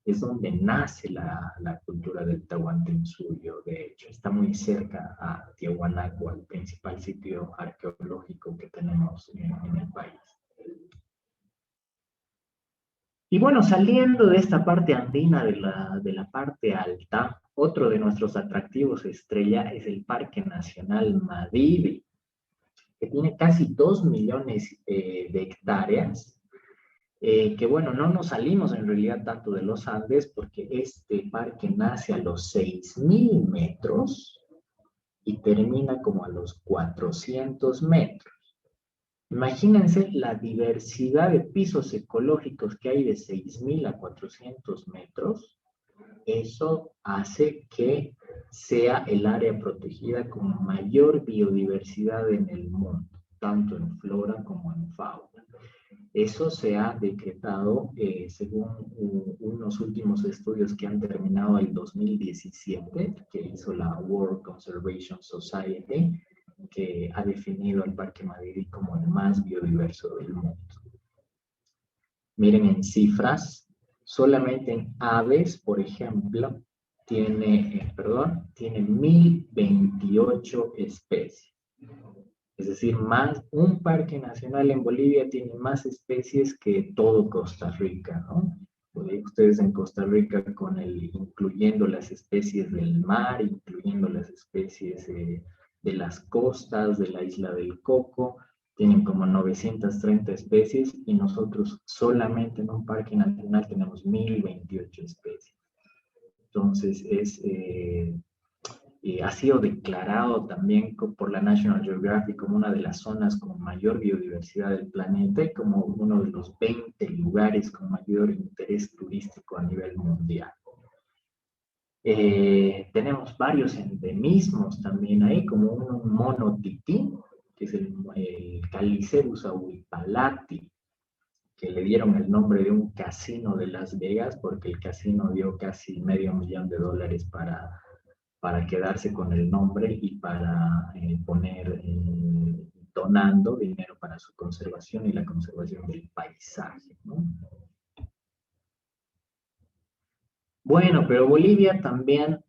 Es donde nace la cultura del Tahuantinsuyo, de hecho. Está muy cerca a Tiahuanaco, el principal sitio arqueológico que tenemos en el país. Y bueno, saliendo de esta parte andina de la parte alta, otro de nuestros atractivos estrella es el Parque Nacional Madidi, que tiene casi 2 millones de hectáreas, que bueno, no nos salimos en realidad tanto de los Andes porque este parque nace a los 6.000 metros y termina como a los 400 metros. Imagínense la diversidad de pisos ecológicos que hay de 6.000 a 400 metros. Eso hace que sea el área protegida con mayor biodiversidad en el mundo, tanto en flora como en fauna. Eso se ha decretado según unos últimos estudios que han terminado el 2017, que hizo la World Conservation Society, que ha definido al Parque Madrid como el más biodiverso del mundo. Miren en cifras, solamente en aves, por ejemplo, tiene 1.028 especies. Es decir, un parque nacional en Bolivia tiene más especies que todo Costa Rica, ¿no? Ustedes en Costa Rica, incluyendo las especies del mar, incluyendo las especies de las costas, de la isla del Coco, tienen como 930 especies y nosotros solamente en un parque nacional tenemos 1.028 especies. Entonces, ha sido declarado también por la National Geographic como una de las zonas con mayor biodiversidad del planeta y como uno de los 20 lugares con mayor interés turístico a nivel mundial. Tenemos varios endemismos también ahí, como un mono tití, que es el Calicerus auripalati, que le dieron el nombre de un casino de Las Vegas porque el casino dio casi $500,000 para quedarse con el nombre y para donando dinero para su conservación y la conservación del paisaje, ¿no? Bueno, pero Bolivia también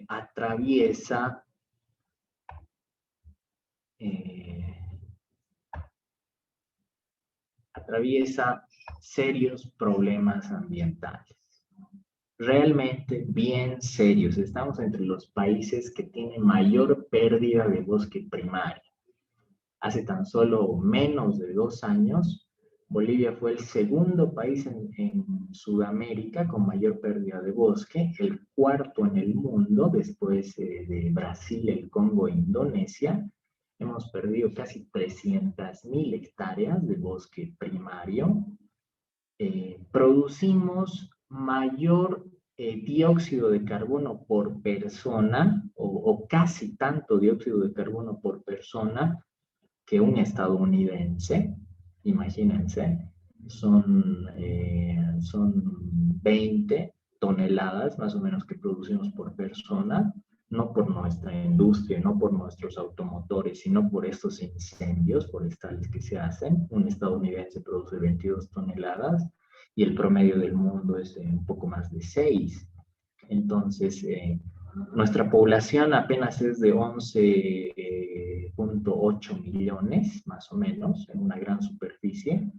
atraviesa serios problemas ambientales. Realmente bien serios. Estamos entre los países que tienen mayor pérdida de bosque primario. Hace tan solo menos de 2 años, Bolivia fue el segundo país en Sudamérica con mayor pérdida de bosque, el cuarto en el mundo, después de Brasil, el Congo e Indonesia. Hemos perdido casi 300.000 hectáreas de bosque primario. Producimos mayor dióxido de carbono por persona, o casi tanto dióxido de carbono por persona, que un estadounidense. Imagínense, son 20 toneladas más o menos que producimos por persona, no por nuestra industria, no por nuestros automotores, sino por estos incendios forestales que se hacen. Un estadounidense produce 22 toneladas y el promedio del mundo es un poco más de 6. Entonces, nuestra población apenas es de 11.8 millones, más o menos, en una gran superficie.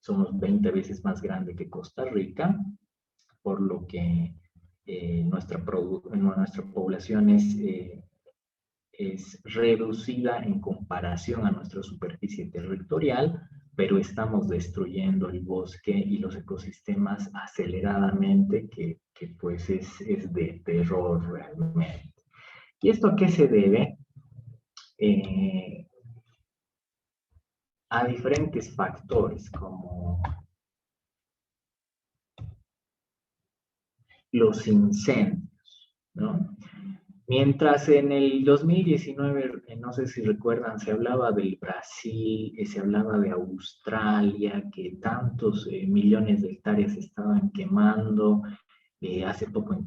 Somos 20 veces más grande que Costa Rica, por lo que nuestra población es reducida en comparación a nuestra superficie territorial, pero estamos destruyendo el bosque y los ecosistemas aceleradamente, que pues es de terror realmente. ¿Y esto a qué se debe? A diferentes factores, como los incendios, ¿no? Mientras en el 2019, no sé si recuerdan, se hablaba del Brasil, se hablaba de Australia, que tantos millones de hectáreas estaban quemando, hace poco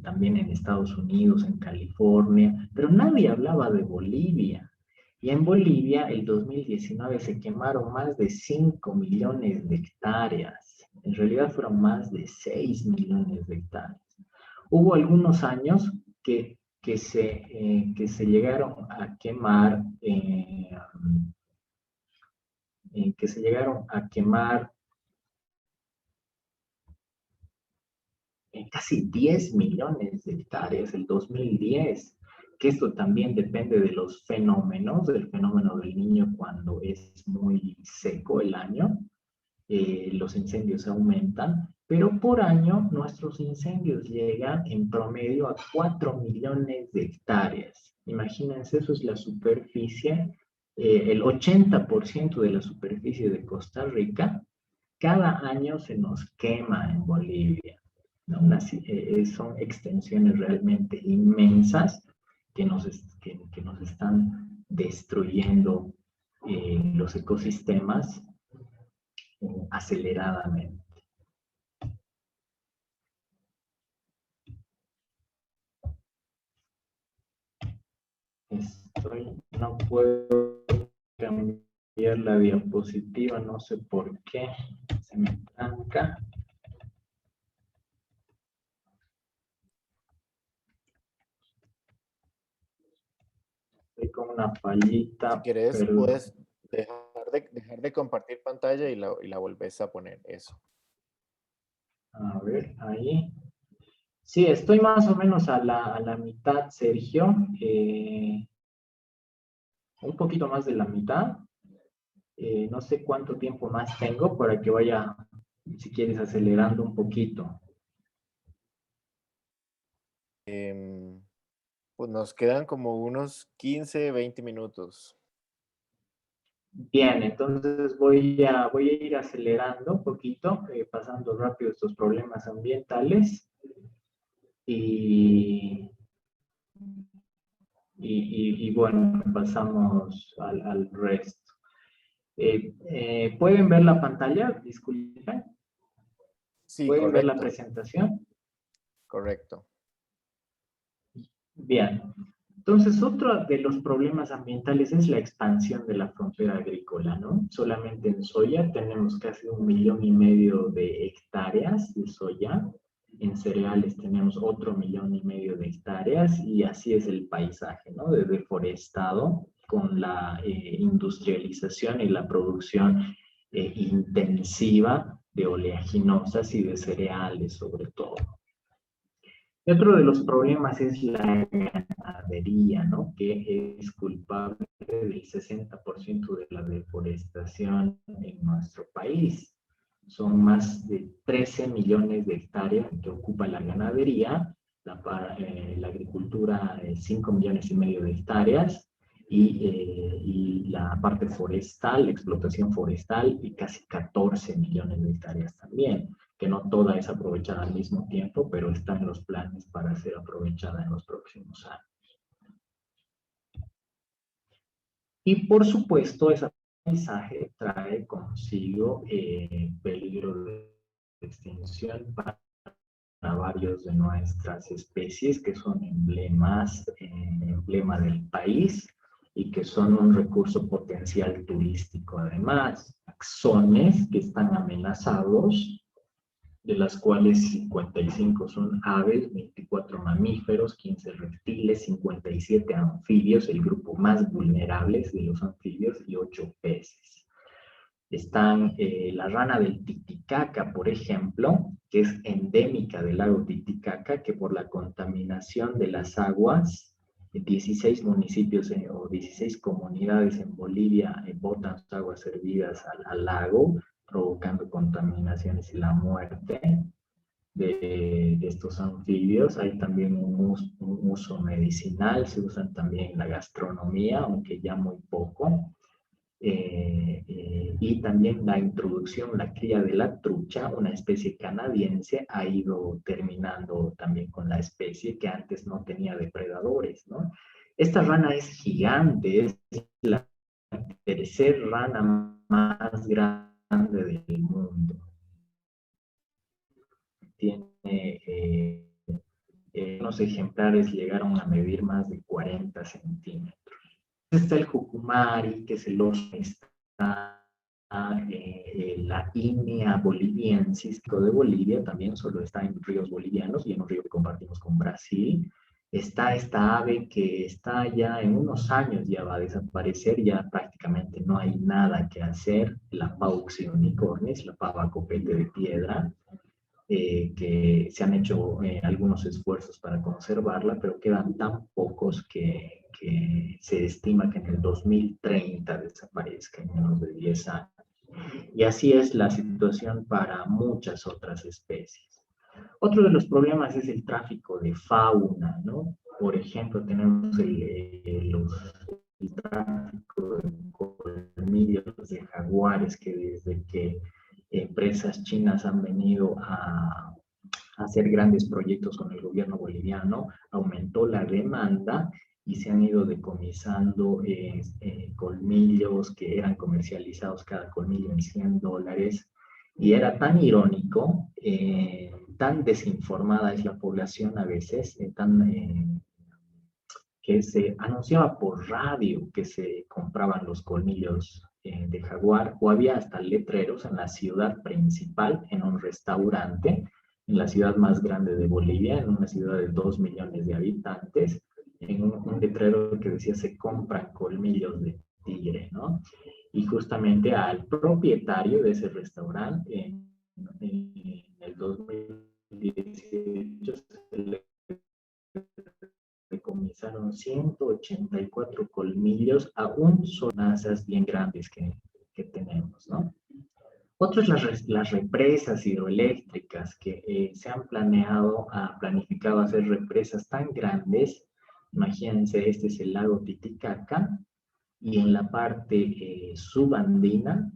también en Estados Unidos, en California, pero nadie hablaba de Bolivia. Y en Bolivia, el 2019 se quemaron más de 5 millones de hectáreas. En realidad fueron más de 6 millones de hectáreas. Hubo algunos años que se llegaron a quemar, casi 10 millones de hectáreas, el 2010, que esto también depende de los fenómenos, del fenómeno del Niño cuando es muy seco el año. los incendios aumentan, pero por año nuestros incendios llegan en promedio a 4 millones de hectáreas. Imagínense, eso es la superficie, el 80% de la superficie de Costa Rica, cada año se nos quema en Bolivia, ¿no? Son extensiones realmente inmensas que nos están destruyendo los ecosistemas aceleradamente. No puedo cambiar la diapositiva, no sé por qué, se me tranca. Estoy con una fallita. Si quieres, pero... puedes dejar de compartir pantalla y la volvés a poner, eso. A ver, ahí. Sí, estoy más o menos a la mitad, Sergio. Un poquito más de la mitad. No sé cuánto tiempo más tengo para que vaya, si quieres, acelerando un poquito. Pues nos quedan como unos 15, 20 minutos. Bien, entonces voy a ir acelerando un poquito, pasando rápido estos problemas ambientales y bueno, pasamos al resto. ¿Pueden ver la pantalla? Disculpen. Sí, ¿Pueden ver la correcto. presentación? Correcto. Bien. Entonces, otro de los problemas ambientales es la expansión de la frontera agrícola, ¿no? Solamente en soya tenemos casi 1,5 millones de hectáreas de soya. En cereales tenemos otro 1,5 millones de hectáreas y así es el paisaje, ¿no? De deforestado con la industrialización y la producción intensiva de oleaginosas y de cereales, sobre todo. Y otro de los problemas es la ganadería, ¿no? Que es culpable del 60% de la deforestación en nuestro país. Son más de 13 millones de hectáreas que ocupa la ganadería, la agricultura 5,5 millones de hectáreas y la parte forestal, la explotación forestal y casi 14 millones de hectáreas también, que no toda es aprovechada al mismo tiempo, pero están los planes para ser aprovechada en los próximos años. Y por supuesto, ese paisaje trae consigo peligro de extinción para varios de nuestras especies que son emblema del país y que son un recurso potencial turístico. Además, taxones que están amenazados, de las cuales 55 son aves, 24 mamíferos, 15 reptiles, 57 anfibios, el grupo más vulnerable de los anfibios, y 8 peces. Están la rana del Titicaca, por ejemplo, que es endémica del lago Titicaca, que por la contaminación de las aguas, 16 municipios o 16 comunidades en Bolivia botan sus aguas servidas al lago, provocando contaminaciones y la muerte de estos anfibios. Hay también un uso medicinal, se usan también en la gastronomía, aunque ya muy poco. Y también la introducción, la cría de la trucha, una especie canadiense, ha ido terminando también con la especie que antes no tenía depredadores, ¿no? Esta rana es gigante, es la tercera rana más grande del mundo. Tiene unos ejemplares llegaron a medir más de 40 centímetros. Está el jucumari, que es el oso, está la Inia boliviensis de Bolivia, también solo está en ríos bolivianos y en un río que compartimos con Brasil. Está esta ave que está ya en unos años, ya va a desaparecer, ya prácticamente no hay nada que hacer, la Pauxi unicornis, la pava copete de piedra, que se han hecho algunos esfuerzos para conservarla, pero quedan tan pocos que se estima que en el 2030 desaparezca en menos de 10 años. Y así es la situación para muchas otras especies. Otro de los problemas es el tráfico de fauna, ¿no? Por ejemplo, tenemos el tráfico de colmillos de jaguares que desde que empresas chinas han venido a hacer grandes proyectos con el gobierno boliviano, aumentó la demanda y se han ido decomisando colmillos que eran comercializados cada colmillo en $100. Y era tan irónico, tan desinformada es la población a veces, que se anunciaba por radio que se compraban los colmillos de jaguar, o había hasta letreros en la ciudad principal, en un restaurante, en la ciudad más grande de Bolivia, en una ciudad de 2 millones de habitantes, en un letrero que decía se compran colmillos de tigre, ¿no? Y justamente al propietario de ese restaurante, en el 2018, se le decomisaron 184 colmillos, aún son masas bien grandes que tenemos, ¿no? Otro es las represas hidroeléctricas que se han planificado hacer represas tan grandes. Imagínense, este es el lago Titicaca y en la parte subandina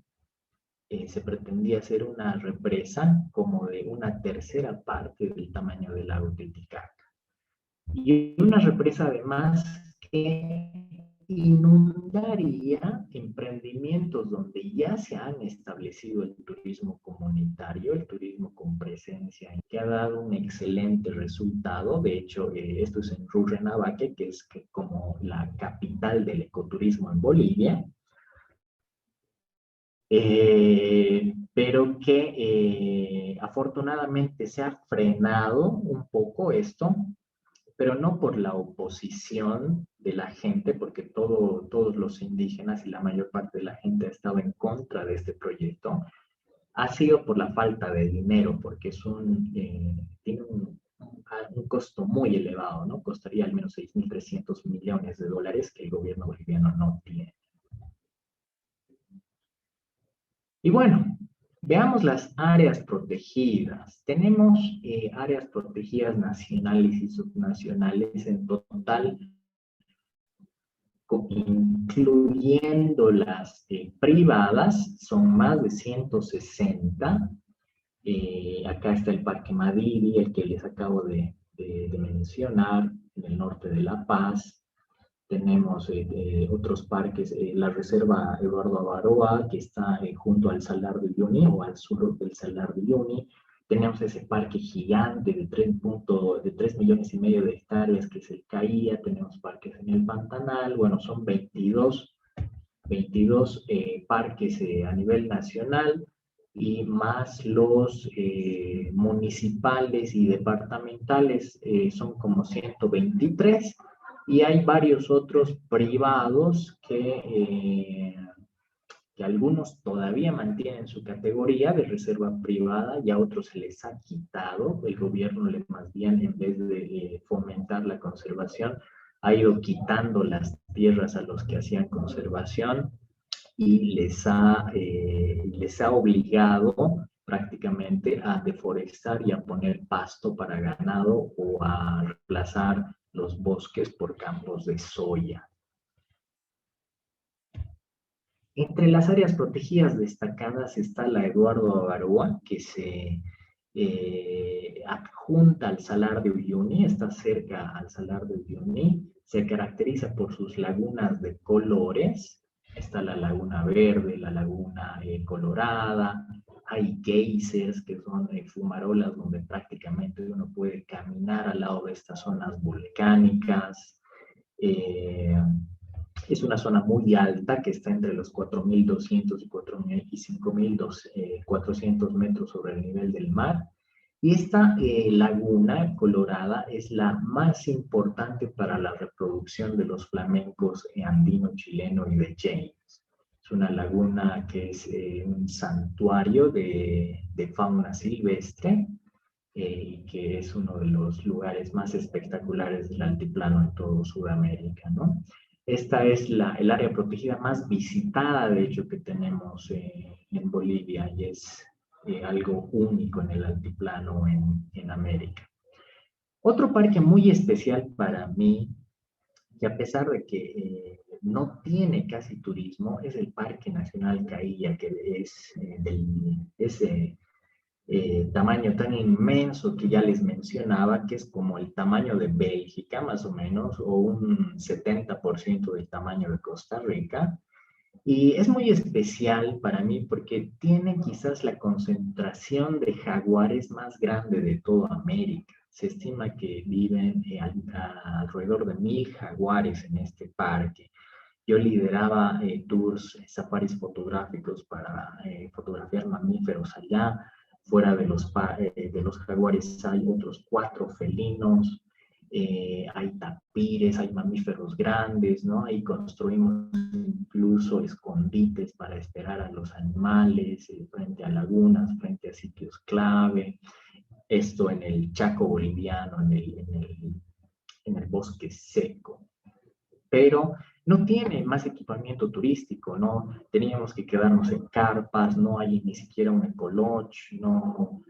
se pretendía hacer una represa como de una tercera parte del tamaño del lago Titicaca. Y una represa además que inundaría emprendimientos donde ya se han establecido el turismo comunitario, el turismo con presencia, que ha dado un excelente resultado. De hecho, esto es en Rurrenabaque, que es como la capital del ecoturismo en Bolivia, pero que afortunadamente se ha frenado un poco esto, pero no por la oposición de la gente, porque todos los indígenas y la mayor parte de la gente ha estado en contra de este proyecto, ha sido por la falta de dinero, porque tiene un costo muy elevado, ¿no? Costaría al menos 6.300 millones de dólares que el gobierno boliviano no tiene. Y bueno, veamos las áreas protegidas. Tenemos áreas protegidas nacionales y subnacionales en total, incluyendo las privadas, son más de 160. Acá está el Parque Madiri, el que les acabo de mencionar, en el norte de La Paz. Tenemos otros parques, la Reserva Eduardo Avaroa, que está junto al Salar de Uyuni o al sur del Salar de Uyuni. Tenemos ese parque gigante de 3 millones y medio de hectáreas que es el CAIA. Tenemos parques en el Pantanal. Bueno, son 22 parques a nivel nacional y más los municipales y departamentales son como 123. Y hay varios otros privados que algunos todavía mantienen su categoría de reserva privada y a otros se les ha quitado. El gobierno más bien, en vez de fomentar la conservación, ha ido quitando las tierras a los que hacían conservación y les ha obligado prácticamente a deforestar y a poner pasto para ganado o a reemplazar los bosques por campos de soya. Entre las áreas protegidas destacadas está la Eduardo Avaroa, que se adjunta al Salar de Uyuni, está cerca al Salar de Uyuni, se caracteriza por sus lagunas de colores. Está la laguna verde, la laguna colorada, hay geysers, que son fumarolas donde prácticamente uno puede caminar al lado de estas zonas volcánicas. Es una zona muy alta que está entre los 4.200 y 5.400 metros sobre el nivel del mar. Y esta laguna colorada es la más importante para la reproducción de los flamencos andino, chileno y de James. Es una laguna que es un santuario de fauna silvestre y que es uno de los lugares más espectaculares del altiplano en todo Sudamérica, ¿no? Esta es el área protegida más visitada, de hecho, que tenemos en Bolivia y es algo único en el altiplano en América. Otro parque muy especial para mí, que a pesar de que no tiene casi turismo, es el Parque Nacional Cailla, que es ese tamaño tan inmenso que ya les mencionaba, que es como el tamaño de Bélgica, más o menos, o un 70% del tamaño de Costa Rica. Y es muy especial para mí porque tiene quizás la concentración de jaguares más grande de toda América. Se estima que viven alrededor de 1000 jaguares en este parque. Yo lideraba tours, safaris fotográficos para fotografiar mamíferos allá. Fuera de los jaguares hay otros 4 felinos, hay tapires, hay mamíferos grandes, ¿no? Ahí construimos incluso escondites para esperar a los animales frente a lagunas, frente a sitios clave. Esto en el Chaco boliviano, en el bosque seco. Pero no tiene más equipamiento turístico, ¿no? Teníamos que quedarnos en carpas, no hay ni siquiera un ecolodge, no,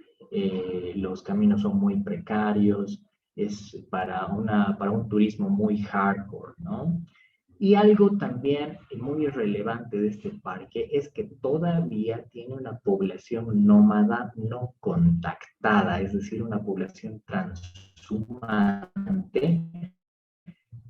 los caminos son muy precarios, es para un turismo muy hardcore, ¿no? Y algo también muy relevante de este parque es que todavía tiene una población nómada no contactada, es decir, una población transhumante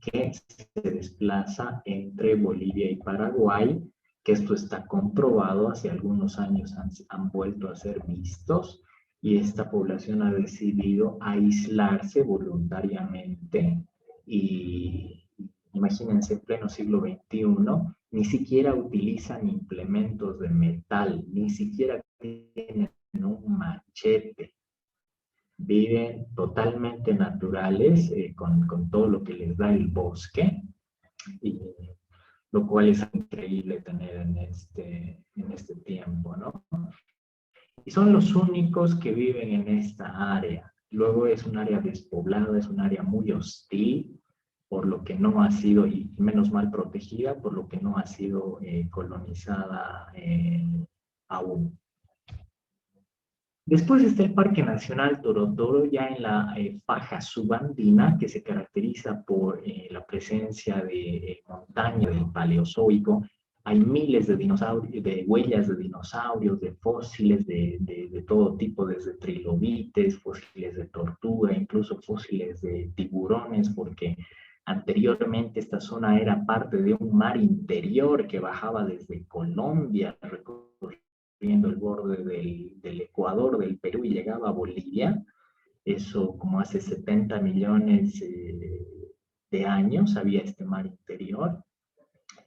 que se desplaza entre Bolivia y Paraguay, que esto está comprobado, hace algunos años han vuelto a ser vistos, y esta población ha decidido aislarse voluntariamente y imagínense, en pleno siglo XXI, ni siquiera utilizan implementos de metal, ni siquiera tienen un machete, viven totalmente naturales con todo lo que les da el bosque, y lo cual es increíble tener en este tiempo, ¿no? Y son los únicos que viven en esta área. Luego es un área despoblada, es un área muy hostil, por lo que no ha sido, y menos mal protegida, por lo que no ha sido colonizada aún. Después está el Parque Nacional Torotoro, ya en la faja subandina, que se caracteriza por la presencia de montaña del Paleozoico. Hay miles de dinosaurios, de huellas de dinosaurios, de fósiles de todo tipo, desde trilobites, fósiles de tortuga, incluso fósiles de tiburones, porque anteriormente esta zona era parte de un mar interior que bajaba desde Colombia, viendo el borde del Ecuador, del Perú, y llegaba a Bolivia. Eso como hace 70 millones de años había este mar interior.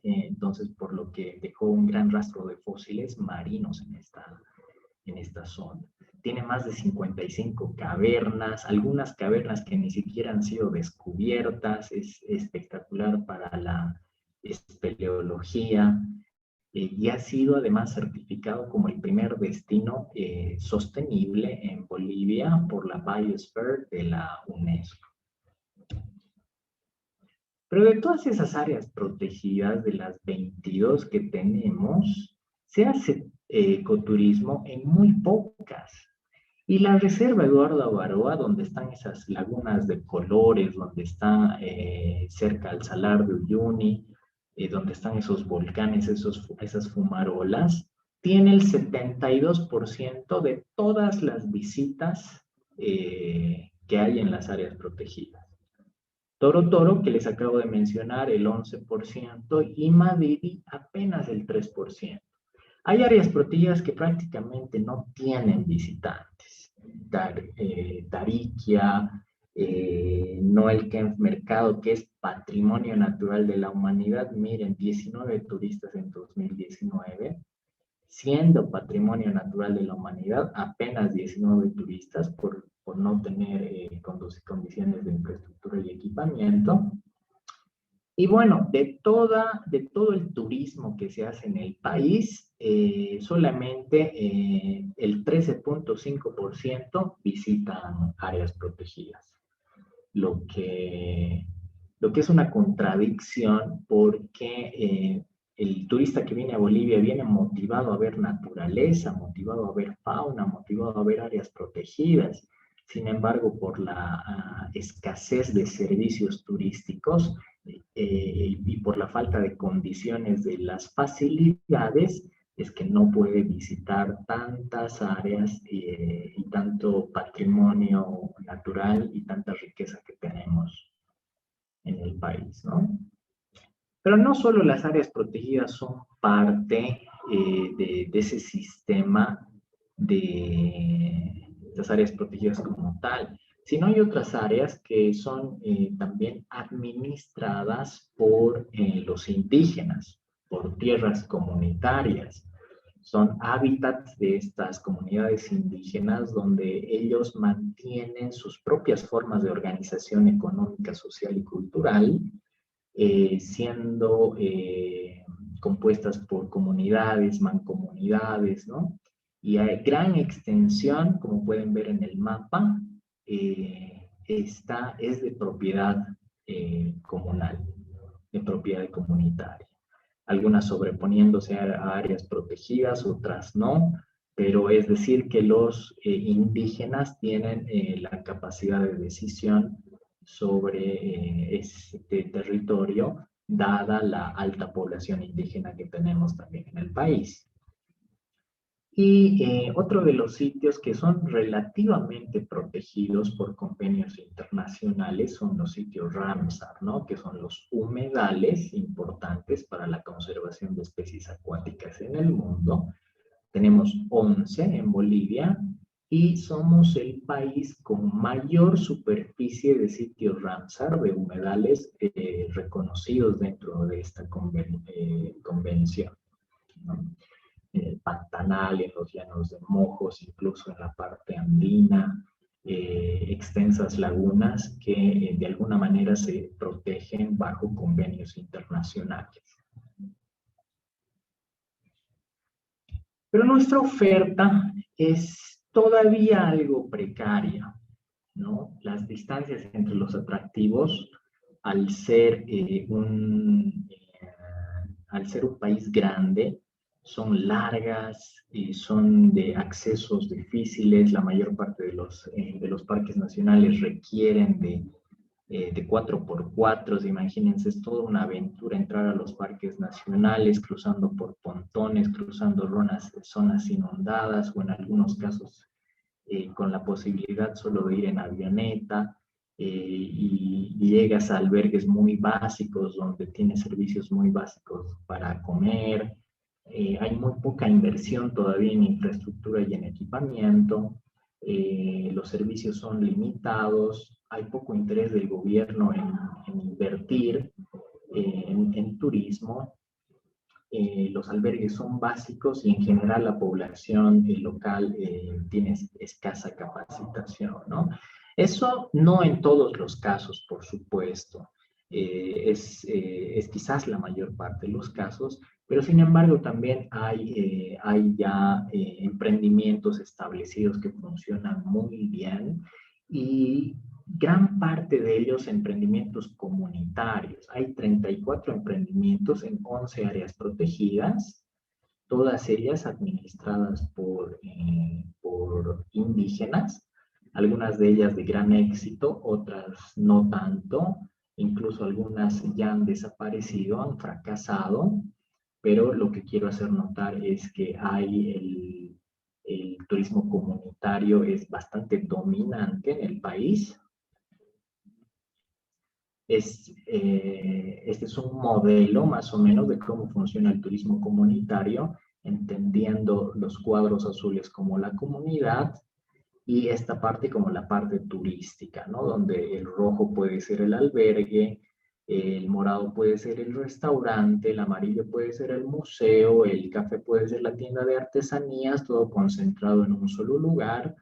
Entonces, por lo que dejó un gran rastro de fósiles marinos en esta zona. Tiene más de 55 cavernas, algunas cavernas que ni siquiera han sido descubiertas. Es espectacular para la espeleología. Y ha sido además certificado como el primer destino sostenible en Bolivia por la Biosphere de la UNESCO. Pero de todas esas áreas protegidas, de las 22 que tenemos, se hace ecoturismo en muy pocas. Y la Reserva Eduardo Avaroa, donde están esas lagunas de colores, donde está cerca al Salar de Uyuni, donde están esos volcanes, esas fumarolas, tiene el 72% de todas las visitas que hay en las áreas protegidas. Toro, que les acabo de mencionar, el 11%, y Madidi apenas el 3%. Hay áreas protegidas que prácticamente no tienen visitantes. Tariquia, Noel Kempf Mercado, que es patrimonio natural de la humanidad. Miren, 19 turistas en 2019. Siendo patrimonio natural de la humanidad, apenas 19 turistas por no tener condiciones de infraestructura y equipamiento. Y bueno, de todo el turismo que se hace en el país, solamente el 13.5% visitan áreas protegidas, lo que lo que es una contradicción porque el turista que viene a Bolivia viene motivado a ver naturaleza, motivado a ver fauna, motivado a ver áreas protegidas. Sin embargo, por la escasez de servicios turísticos y por la falta de condiciones de las facilidades, es que no puede visitar tantas áreas y tanto patrimonio natural y tanta riqueza que tenemos en el país, ¿no? Pero no solo las áreas protegidas son parte de ese sistema de las áreas protegidas como tal, sino hay otras áreas que son también administradas por los indígenas, por tierras comunitarias. Son hábitats de estas comunidades indígenas donde ellos mantienen sus propias formas de organización económica, social y cultural, siendo compuestas por comunidades, mancomunidades, ¿no? Y hay gran extensión, como pueden ver en el mapa, es de propiedad comunal, de propiedad comunitaria. Algunas sobreponiéndose a áreas protegidas, otras no, pero es decir que los indígenas tienen la capacidad de decisión sobre este territorio, dada la alta población indígena que tenemos también en el país. Y otro de los sitios que son relativamente protegidos por convenios internacionales son los sitios Ramsar, ¿no? Que son los humedales importantes para la conservación de especies acuáticas en el mundo. Tenemos 11 en Bolivia y somos el país con mayor superficie de sitios Ramsar, de humedales reconocidos dentro de esta convención, ¿no? En el Pantanal, en los llanos de Mojos, incluso en la parte andina, extensas lagunas que de alguna manera se protegen bajo convenios internacionales. Pero nuestra oferta es todavía algo precaria, ¿no? Las distancias entre los atractivos, al ser, al ser un país grande, son largas, son de accesos difíciles. La mayor parte de los parques nacionales requieren de 4x4, imagínense, es toda una aventura entrar a los parques nacionales, cruzando por pontones, cruzando zonas inundadas o en algunos casos con la posibilidad solo de ir en avioneta, y llegas a albergues muy básicos donde tienes servicios muy básicos para comer. Hay muy poca inversión todavía en infraestructura y en equipamiento. Los servicios son limitados, hay poco interés del gobierno en invertir en turismo. Los albergues son básicos y en general la población local tiene escasa capacitación, ¿no? Eso no en todos los casos, por supuesto. Es quizás la mayor parte de los casos, pero sin embargo también hay ya emprendimientos establecidos que funcionan muy bien y gran parte de ellos emprendimientos comunitarios. Hay 34 emprendimientos en 11 áreas protegidas, todas ellas administradas por indígenas, algunas de ellas de gran éxito, otras no tanto, incluso algunas ya han desaparecido, han fracasado, pero lo que quiero hacer notar es que el turismo comunitario es bastante dominante en el país. Este es un modelo más o menos de cómo funciona el turismo comunitario, entendiendo los cuadros azules como la comunidad y esta parte como la parte turística, ¿no? Donde el rojo puede ser el albergue, el morado puede ser el restaurante, el amarillo puede ser el museo, el café puede ser la tienda de artesanías, todo concentrado en un solo lugar.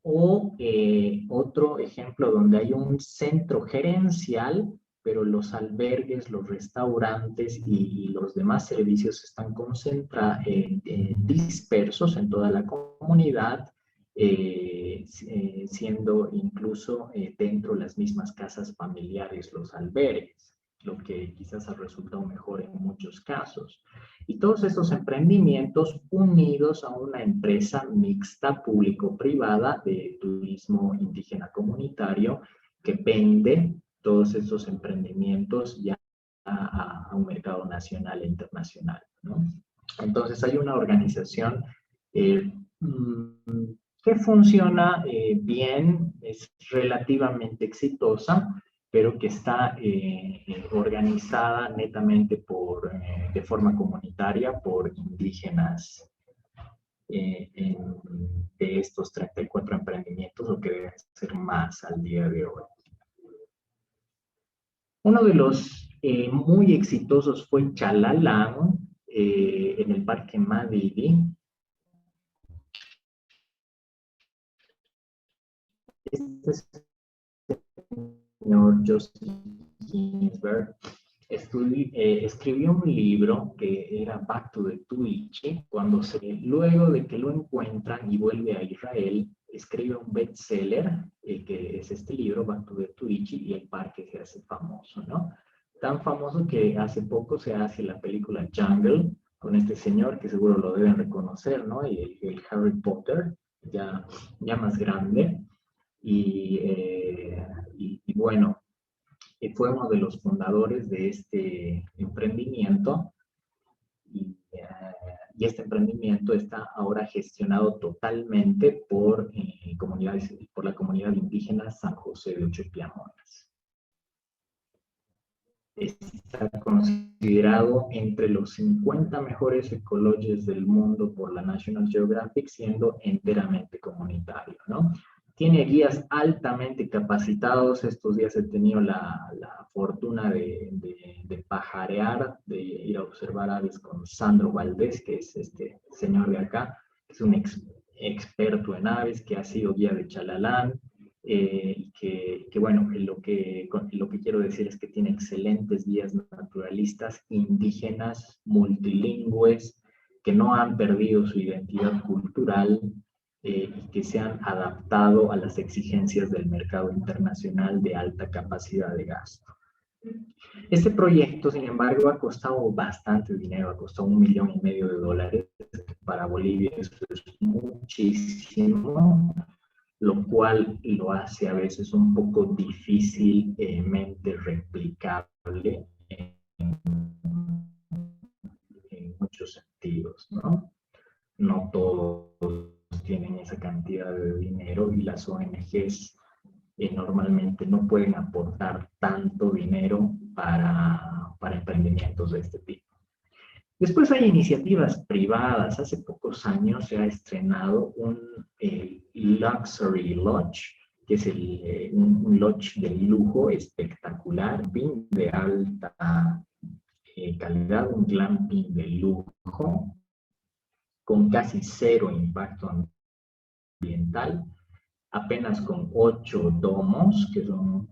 O otro ejemplo donde hay un centro gerencial, pero los albergues, los restaurantes y los demás servicios están dispersos en toda la comunidad siendo incluso dentro de las mismas casas familiares los albergues, lo que quizás ha resultado mejor en muchos casos. Y todos estos emprendimientos unidos a una empresa mixta público-privada de turismo indígena comunitario que vende todos estos emprendimientos ya a un mercado nacional e internacional, ¿no? Entonces hay una organización eh, que funciona bien, es relativamente exitosa, pero que está organizada netamente de forma comunitaria por indígenas de estos 34 emprendimientos, o que deben ser más al día de hoy. Uno de los muy exitosos fue Chalalán, en el Parque Madidi. Este señor Joseph Ginsberg escribió un libro que era Back to the Tuichi, luego de que lo encuentran y vuelve a Israel, escribe un bestseller, que es este libro, Back to the Tuichi, y el parque se hace famoso, ¿no? Tan famoso que hace poco se hace la película Jungle, con este señor que seguro lo deben reconocer, ¿no? Y el Harry Potter, ya más grande. Y bueno, fue uno de los fundadores de este emprendimiento y este emprendimiento está ahora gestionado totalmente por la comunidad indígena San José de Ochopiamonas. Está considerado entre los 50 mejores ecologies del mundo por la National Geographic, siendo enteramente comunitario, ¿no? Tiene guías altamente capacitados. Estos días he tenido la fortuna de pajarear, de ir a observar aves con Sandro Valdés, que es este señor de acá, que es un experto en aves, que ha sido guía de Chalalán, que bueno, lo que quiero decir es que tiene excelentes guías naturalistas, indígenas, multilingües, que no han perdido su identidad cultural, y que se han adaptado a las exigencias del mercado internacional de alta capacidad de gasto. Este proyecto, sin embargo, ha costado bastante dinero, ha costado $1,5 millones. Para Bolivia eso es muchísimo, lo cual lo hace a veces un poco difícilmente replicable en muchos sentidos, ¿no? No todos tienen esa cantidad de dinero y las ONGs normalmente no pueden aportar tanto dinero para emprendimientos de este tipo. Después hay iniciativas privadas. Hace pocos años se ha estrenado un Luxury Lodge, que es un lodge de lujo espectacular, de alta calidad, un glamping de lujo, con casi cero impacto ambiental, apenas con 8 domos, que son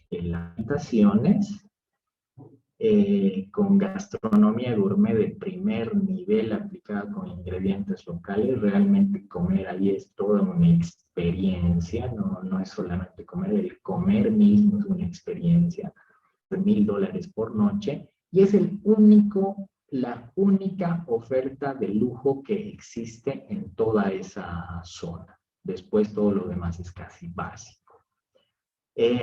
las habitaciones, con gastronomía gourmet de primer nivel aplicada con ingredientes locales. Realmente comer ahí es toda una experiencia, no es solamente comer, el comer mismo es una experiencia, de $1,000 por noche, y es la única oferta de lujo que existe en toda esa zona. Después todo lo demás es casi básico.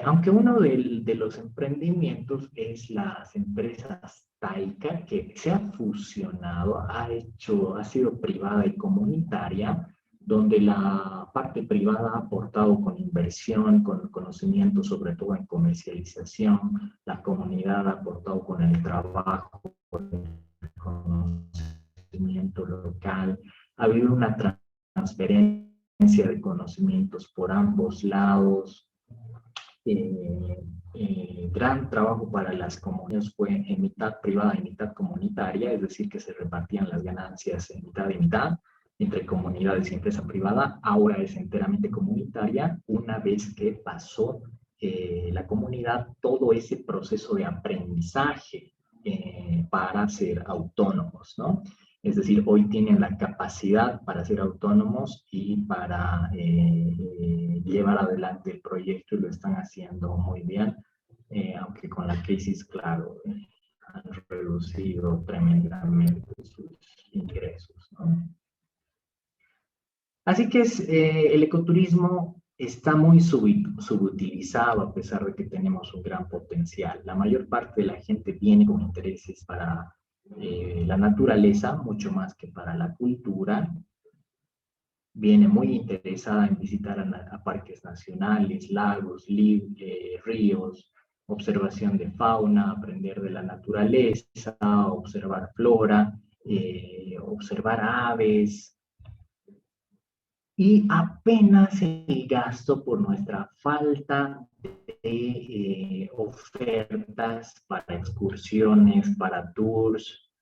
Aunque uno de los emprendimientos es las empresas Taika, que se ha fusionado, ha sido privada y comunitaria, donde la parte privada ha aportado con inversión, con conocimiento, sobre todo en comercialización, la comunidad ha aportado con el trabajo, con el conocimiento local. Ha habido una transferencia de conocimientos por ambos lados. Gran trabajo para las comunidades fue en mitad privada y mitad comunitaria, es decir, que se repartían las ganancias en mitad y mitad entre comunidades y empresa privada. Ahora es enteramente comunitaria, una vez que pasó la comunidad todo ese proceso de aprendizaje para ser autónomos, ¿no? Es decir, hoy tienen la capacidad para ser autónomos y para llevar adelante el proyecto y lo están haciendo muy bien, aunque con la crisis, claro, han reducido tremendamente sus ingresos, ¿no? Así que el ecoturismo está muy subutilizado a pesar de que tenemos un gran potencial. La mayor parte de la gente viene con intereses para la naturaleza, mucho más que para la cultura. Viene muy interesada en visitar a parques nacionales, lagos, ríos, observación de fauna, aprender de la naturaleza, observar flora, observar aves, y apenas el gasto por nuestra falta de ofertas para excursiones, para tours,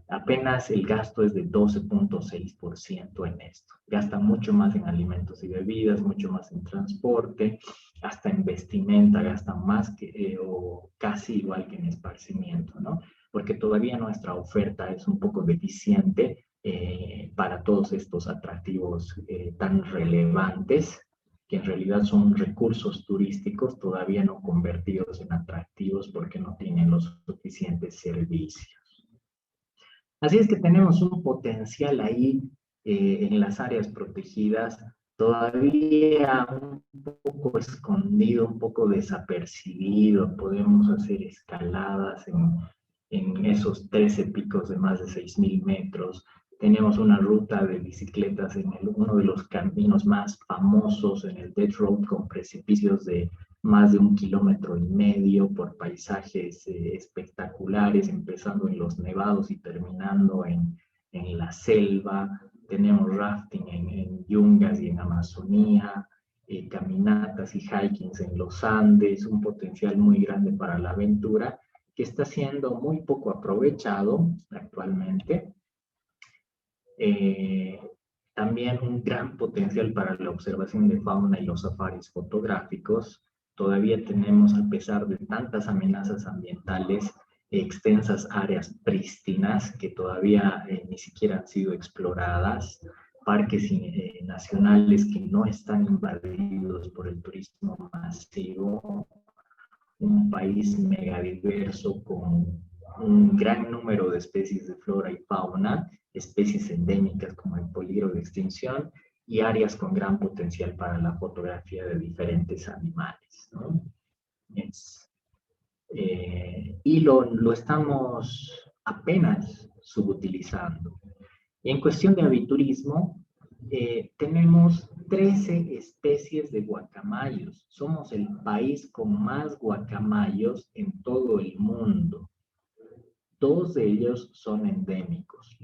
apenas el gasto es de 12.6% en esto. Gasta mucho más en alimentos y bebidas, mucho más en transporte, hasta en vestimenta gasta más que, o casi igual que en esparcimiento, ¿no? Porque todavía nuestra oferta es un poco deficiente para todos estos atractivos tan relevantes, que en realidad son recursos turísticos todavía no convertidos en atractivos porque no tienen los suficientes servicios. Así es que tenemos un potencial ahí en las áreas protegidas todavía un poco escondido, un poco desapercibido. Podemos hacer escaladas en esos 13 picos de más de 6.000 metros. Tenemos una ruta de bicicletas en uno de los caminos más famosos en el Death Road, con precipicios de más de 1,5 kilómetros por paisajes espectaculares, empezando en los nevados y terminando en la selva. Tenemos rafting en Yungas y en Amazonía, caminatas y hikings en los Andes, un potencial muy grande para la aventura que está siendo muy poco aprovechado actualmente. También un gran potencial para la observación de fauna y los safaris fotográficos. Todavía tenemos, a pesar de tantas amenazas ambientales, extensas áreas prístinas que todavía ni siquiera han sido exploradas, parques nacionales que no están invadidos por el turismo masivo, un país megadiverso con un gran número de especies de flora y fauna, especies endémicas como en peligro de extinción y áreas con gran potencial para la fotografía de diferentes animales, ¿no? Y lo estamos apenas subutilizando. Y en cuestión de aviturismo, tenemos 13 especies de guacamayos. Somos el país con más guacamayos en todo el mundo. 2 de ellos son endémicos.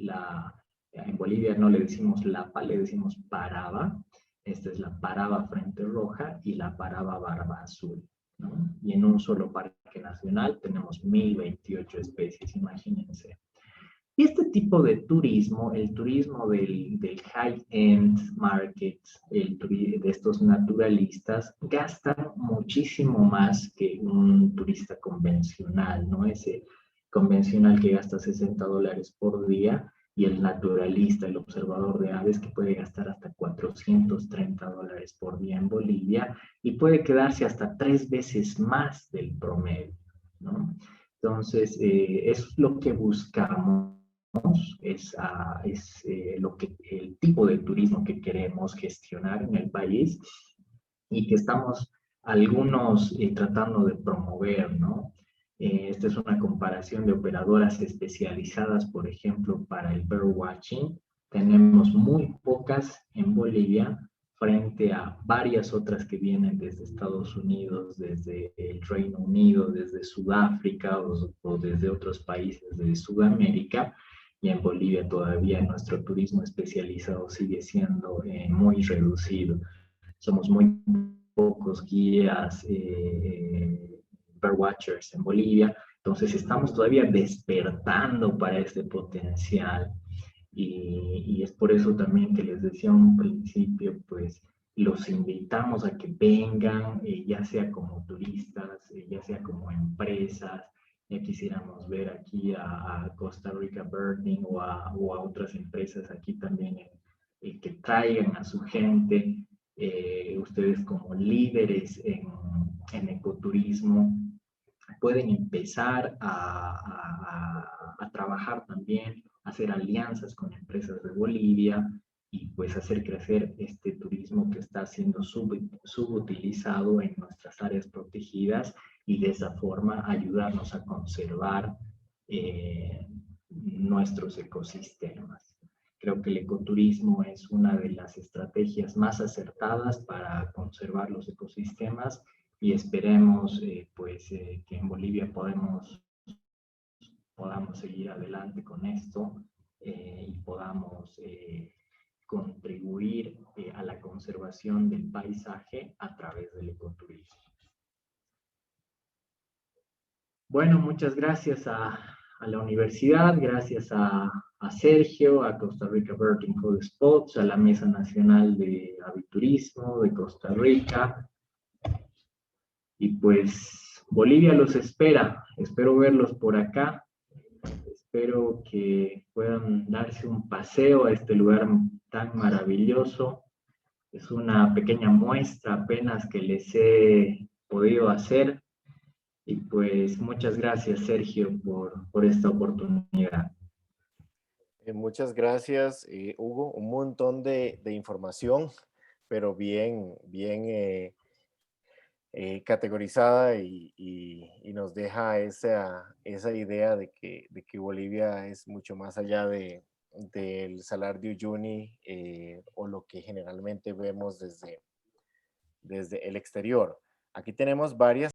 En Bolivia no le decimos lapa, le decimos paraba. Esta es la paraba frente roja y la paraba barba azul, ¿no? Y en un solo parque nacional tenemos 1,028 especies, imagínense. Y este tipo de turismo, el turismo del high-end market, de estos naturalistas, gastan muchísimo más que un turista convencional, ¿no? Ese convencional que gasta $60 por día y el naturalista, el observador de aves, que puede gastar hasta $430 por día en Bolivia y puede quedarse hasta 3 veces más del promedio, ¿no? Entonces, es lo que buscamos. Es el tipo de turismo que queremos gestionar en el país y que estamos algunos tratando de promover, ¿no? Esta es una comparación de operadoras especializadas, por ejemplo, para el birdwatching. Tenemos muy pocas en Bolivia frente a varias otras que vienen desde Estados Unidos, desde el Reino Unido, desde Sudáfrica o desde otros países de Sudamérica. Y en Bolivia todavía nuestro turismo especializado sigue siendo muy reducido. Somos muy pocos guías, birdwatchers en Bolivia, entonces estamos todavía despertando para este potencial. Y es por eso también que les decía un principio, pues los invitamos a que vengan, ya sea como turistas, ya sea como empresas, Ya quisiéramos ver aquí a Costa Rica Birding o a otras empresas aquí también que traigan a su gente. Ustedes como líderes en ecoturismo pueden empezar a trabajar también, hacer alianzas con empresas de Bolivia y pues hacer crecer este turismo que está siendo subutilizado en nuestras áreas protegidas y de esa forma ayudarnos a conservar nuestros ecosistemas. Creo que el ecoturismo es una de las estrategias más acertadas para conservar los ecosistemas y esperemos que en Bolivia podamos seguir adelante con esto y podamos contribuir a la conservación del paisaje a través del ecoturismo. Bueno, muchas gracias a la universidad, gracias a Sergio, a Costa Rica Birding Hotspots, a la Mesa Nacional de Aviturismo de Costa Rica. Y pues Bolivia los espera, espero verlos por acá, espero que puedan darse un paseo a este lugar tan maravilloso. Es una pequeña muestra apenas que les he podido hacer y pues muchas gracias Sergio por esta oportunidad. Muchas gracias, Hugo. Un montón de información, pero bien categorizada y nos deja esa idea de que Bolivia es mucho más allá del Salar de Uyuni o lo que generalmente vemos desde el exterior. Aquí tenemos varias